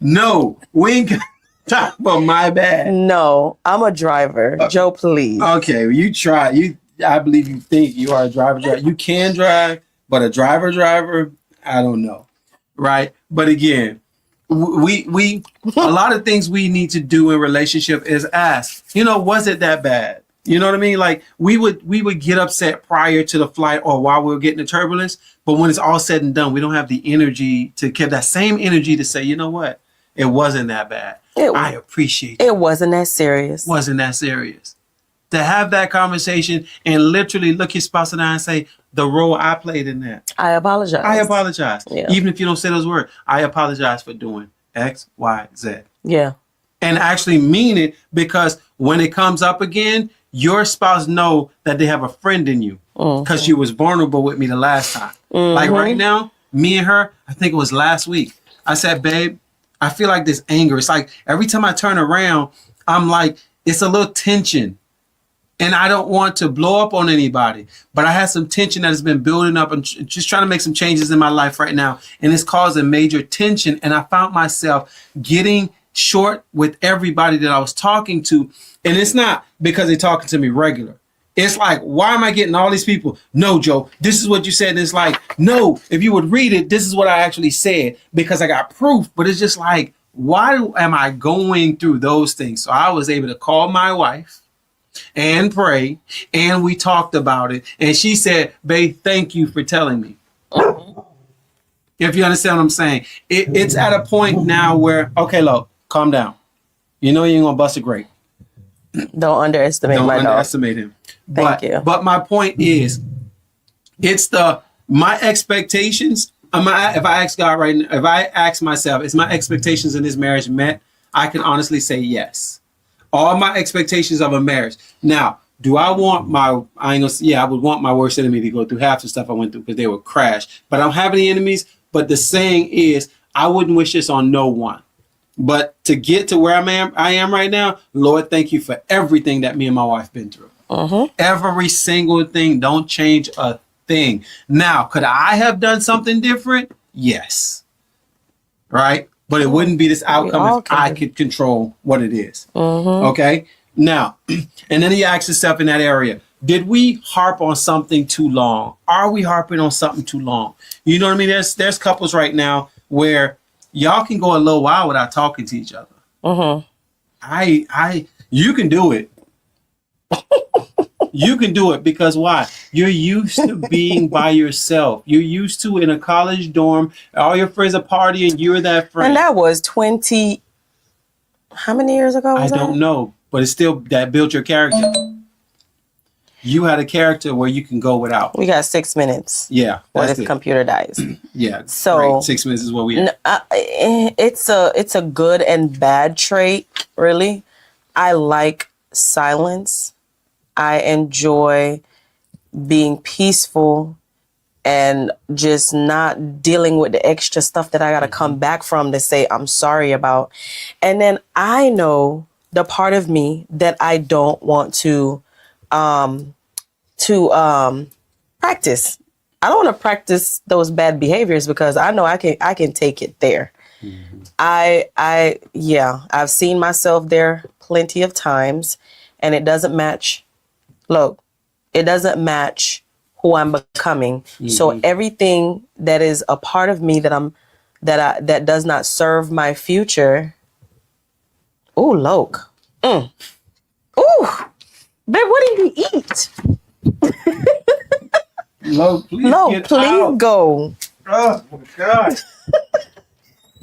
No, we ain't got talk about my bad. No, I'm a driver. Joe, please. Okay, well, you try. I believe you think you are a driver. You can drive, but a driver. I don't know, right? But again. We a lot of things we need to do in relationship is ask, was it that bad? You know what I mean? Like we would get upset prior to the flight or while we were getting the turbulence, but when it's all said and done, we don't have the energy to keep that same energy to say, you know what? It wasn't that bad. I appreciate it. It wasn't that serious. Wasn't that serious. To have that conversation and literally look your spouse in the eye and say, the role I played in that. I apologize. Yeah. Even if you don't say those words, I apologize for doing X, Y, Z. Yeah. And actually mean it because when it comes up again, your spouse know that they have a friend in you because you was vulnerable with me the last time. Like right now, me and her, I think it was last week. I said, babe, I feel like this anger. It's like every time I turn around, I'm like, it's a little tension. And I don't want to blow up on anybody, but I have some tension that has been building up and just trying to make some changes in my life right now. And it's causing major tension. And I found myself getting short with everybody that I was talking to. And it's not because they're talking to me regular. It's like, why am I getting all these people? No, Joe, this is what you said. And it's like, no, if you would read it, this is what I actually said because I got proof. But it's just like, why am I going through those things? So I was able to call my wife and pray, and we talked about it. And she said, babe, thank you for telling me. If you understand what I'm saying. It's at a point now where, okay, look, calm down. You know you ain't gonna bust a grape. Don't underestimate him. Thank you. But my point is, it's my expectations. If I ask God right now, if I ask myself, is my expectations in this marriage met? I can honestly say yes. All my expectations of a marriage. Now, do I want I would want my worst enemy to go through half the stuff I went through because they would crash. But I don't have any enemies. But the saying is, I wouldn't wish this on no one. But to get to where I am right now, Lord, thank you for everything that me and my wife been through. Every single thing. Don't change a thing. Now, could I have done something different? Yes. Right? But it wouldn't be this outcome if I could control what it is. Okay? Now, and then you ask yourself in that area, did we harp on something too long? Are we harping on something too long? You know what I mean? There's couples right now where y'all can go a little while without talking to each other. You can do it. You can do it because why? You're used to being by yourself. You're used to in a college dorm, all your friends are partying, you're that friend. And that was 20, how many years ago was I don't know, but it's still, that built your character. You had a character where you can go without. We got 6 minutes. Yeah. When this computer dies. Yeah. So right. 6 minutes is what we have. It's a good and bad trait, really. I like silence. I enjoy being peaceful and just not dealing with the extra stuff that I got to come back from to say I'm sorry about. And then I know the part of me that I don't want to to practice. I don't want to practice those bad behaviors because I know I can take it there. Mm-hmm. I've seen myself there plenty of times, and it doesn't match. Look, it doesn't match who I'm becoming. Mm-hmm. So everything that is a part of me that does not serve my future. Ooh, Loke. Ooh, babe, what did you eat? Loke, please go. Oh my God.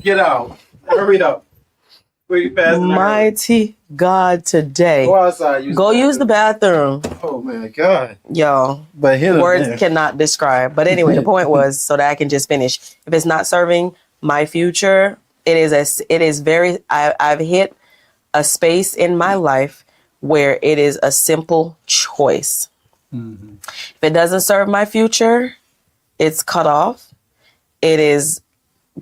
Get out. Hurry up. Mighty God today. Go outside. Go use the bathroom. Oh my God. Y'all. But words cannot describe. But anyway, the point was so that I can just finish. If it's not serving my future, I've hit a space in my life where it is a simple choice. Mm-hmm. If it doesn't serve my future, it's cut off. It is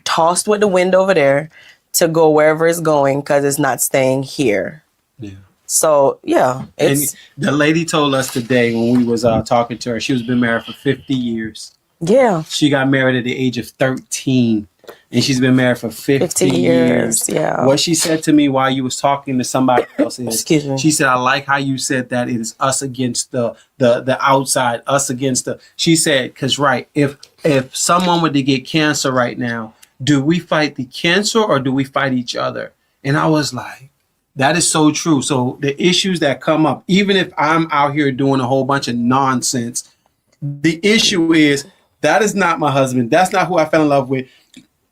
tossed with the wind over there to go wherever it's going because it's not staying here. Yeah. So, yeah. And the lady told us today when we was talking to her, she was been married for 50 years. Yeah. She got married at the age of 13. And she's been married for 50 years. Yeah. What she said to me while you was talking to somebody else is, excuse me. She said, I like how you said that it is us against the outside, us against she said, because if someone were to get cancer right now, do we fight the cancer or do we fight each other? And I was like, that is so true. So the issues that come up, even if I'm out here doing a whole bunch of nonsense, the issue is that is not my husband. That's not who I fell in love with.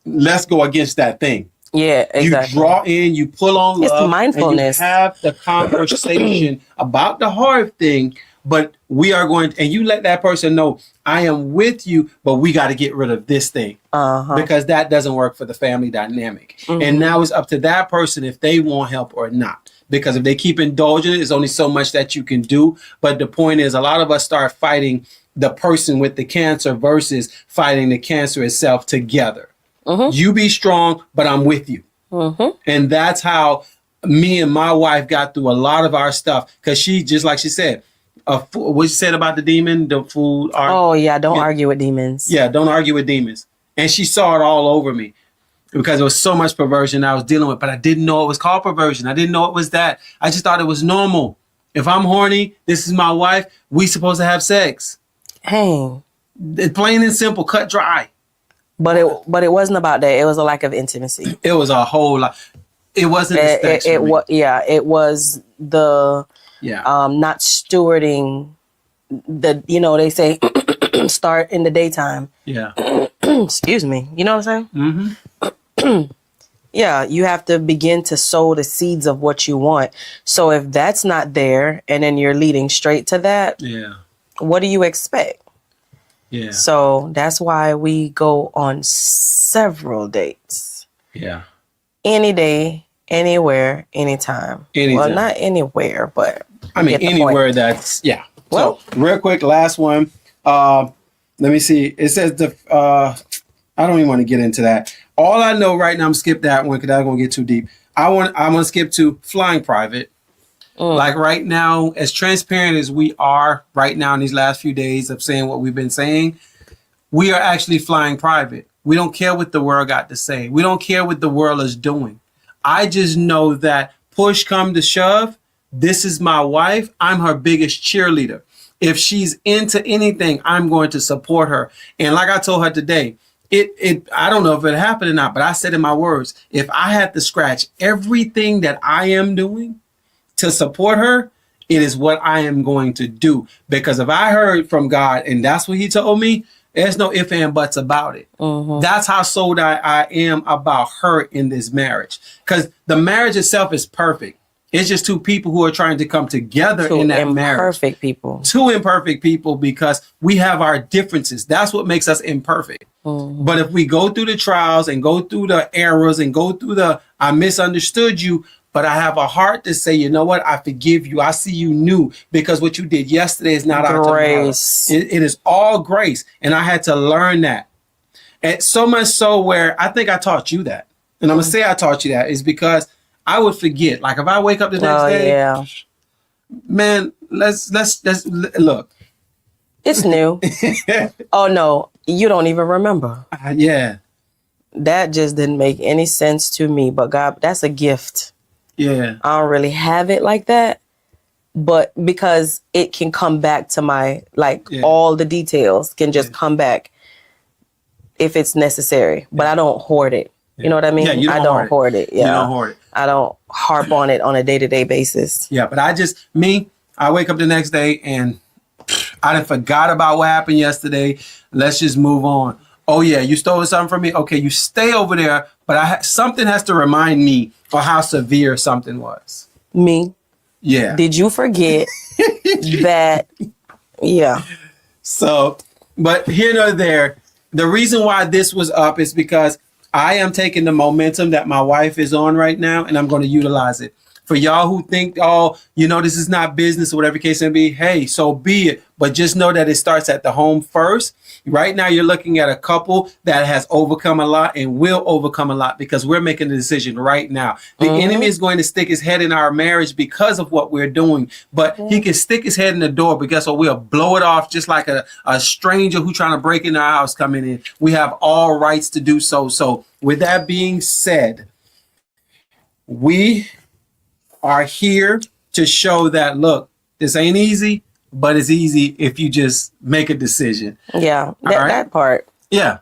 Let's go against that thing. Yeah, exactly. You draw in, you pull on love. It's mindfulness. And you have the conversation about the hard thing, but we are going to, and you let that person know, I am with you, but we got to get rid of this thing. Because that doesn't work for the family dynamic. Mm-hmm. And now it's up to that person if they want help or not. Because if they keep indulging, there's only so much that you can do. But the point is, a lot of us start fighting the person with the cancer versus fighting the cancer itself together. Mm-hmm. You be strong, but I'm with you. Mm-hmm. And that's how me and my wife got through a lot of our stuff. Because she, just like she said, what she said about the demon, the food. Don't argue with demons. Yeah, don't argue with demons. And she saw it all over me because there was so much perversion I was dealing with. But I didn't know it was called perversion. I didn't know it was that. I just thought it was normal. If I'm horny, this is my wife. We supposed to have sex. Hey. It's plain and simple, cut dry. But it wasn't about that. It was a lack of intimacy. It was a whole lot. It wasn't the sex for me. It was the not stewarding the, they say start in the daytime. Yeah. Excuse me. You know what I'm saying? Mm-hmm. Yeah, you have to begin to sow the seeds of what you want. So if that's not there and then you're leading straight to that, what do you expect? Yeah. So that's why we go on several dates. Yeah. Any day, anywhere, anytime. Well, not anywhere, but I mean anywhere that's Well, so real quick, last one. Let me see. It says I don't even want to get into that. All I know right now, I'm skip that one because I'm gonna get too deep. I'm gonna skip to flying private. Like right now, as transparent as we are right now in these last few days of saying what we've been saying, we are actually flying private. We don't care what the world got to say. We don't care what the world is doing. I just know that push come to shove, this is my wife. I'm her biggest cheerleader. If she's into anything, I'm going to support her. And like I told her today, I don't know if it happened or not, but I said in my words, if I had to scratch everything that I am doing to support her, it is what I am going to do. Because if I heard from God and that's what he told me, there's no ifs and buts about it. Mm-hmm. That's how sold I am about her in this marriage. Because the marriage itself is perfect. It's just two people who are trying to come together in that marriage. Two imperfect people because we have our differences. That's what makes us imperfect. Mm-hmm. But if we go through the trials and go through the errors and go through I misunderstood you, but I have a heart to say, you know what? I forgive you. I see you new because what you did yesterday is not our tomorrow. It is all grace. And I had to learn that. And so much so where I think I taught you that. And I'm going to say I taught you that is because I would forget. Like if I wake up the next day, man, let's look. It's new. Oh, no. You don't even remember. Yeah. That just didn't make any sense to me. But God, that's a gift. Yeah. I don't really have it like that. But because it can come back to my, all the details can just come back if it's necessary. But I don't hoard it. You know what I mean? Yeah, you don't I don't hoard it. Yeah. You don't hoard it. I don't harp on it on a day-to-day basis. Yeah, but I wake up the next day and I done forgot about what happened yesterday. Let's just move on. Oh yeah, you stole something from me? Okay, you stay over there, but something has to remind me of how severe something was. Me? Yeah. Did you forget that? Yeah. So, but here nor there, the reason why this was up is because I am taking the momentum that my wife is on right now, and I'm going to utilize it. For y'all who think, this is not business or whatever the case may be, hey, so be it. But just know that it starts at the home first. Right now, you're looking at a couple that has overcome a lot and will overcome a lot because we're making the decision right now. The enemy is going to stick his head in our marriage because of what we're doing. But he can stick his head in the door, but guess what? We'll blow it off just like a stranger who's trying to break into our house coming in. We have all rights to do so. So with that being said, we are here to show that, look, this ain't easy, but it's easy if you just make a decision. Yeah, that part. Yeah,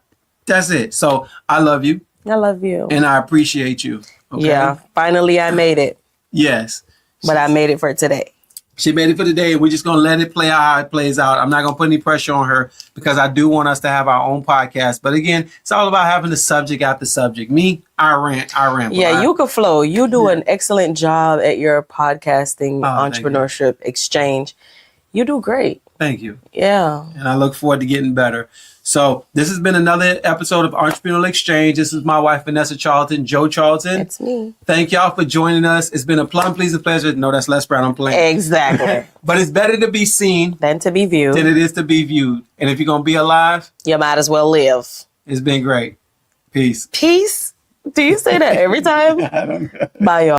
that's it. So I love you. I love you. And I appreciate you. Okay? Yeah, finally I made it. Yes. But I made it for today. She made it for today. We're just going to let it play out how it plays out. I'm not going to put any pressure on her because I do want us to have our own podcast. But again, it's all about having the subject after subject. Me, I rant. Yeah, you can flow. You do an excellent job at your podcasting entrepreneurship exchange. You do great. Thank you. Yeah. And I look forward to getting better. So this has been another episode of Entrepreneurial Exchange. This is my wife, Vanessa Charlton, Joe Charlton. It's me. Thank y'all for joining us. It's been a plum pleasing pleasure. No, that's Les Brown. I'm playing. Exactly. But it's better to be seen than to be viewed. Than it is to be viewed. And if you're going to be alive, you might as well live. It's been great. Peace. Peace? Do you say that every time? I don't know. Bye, y'all.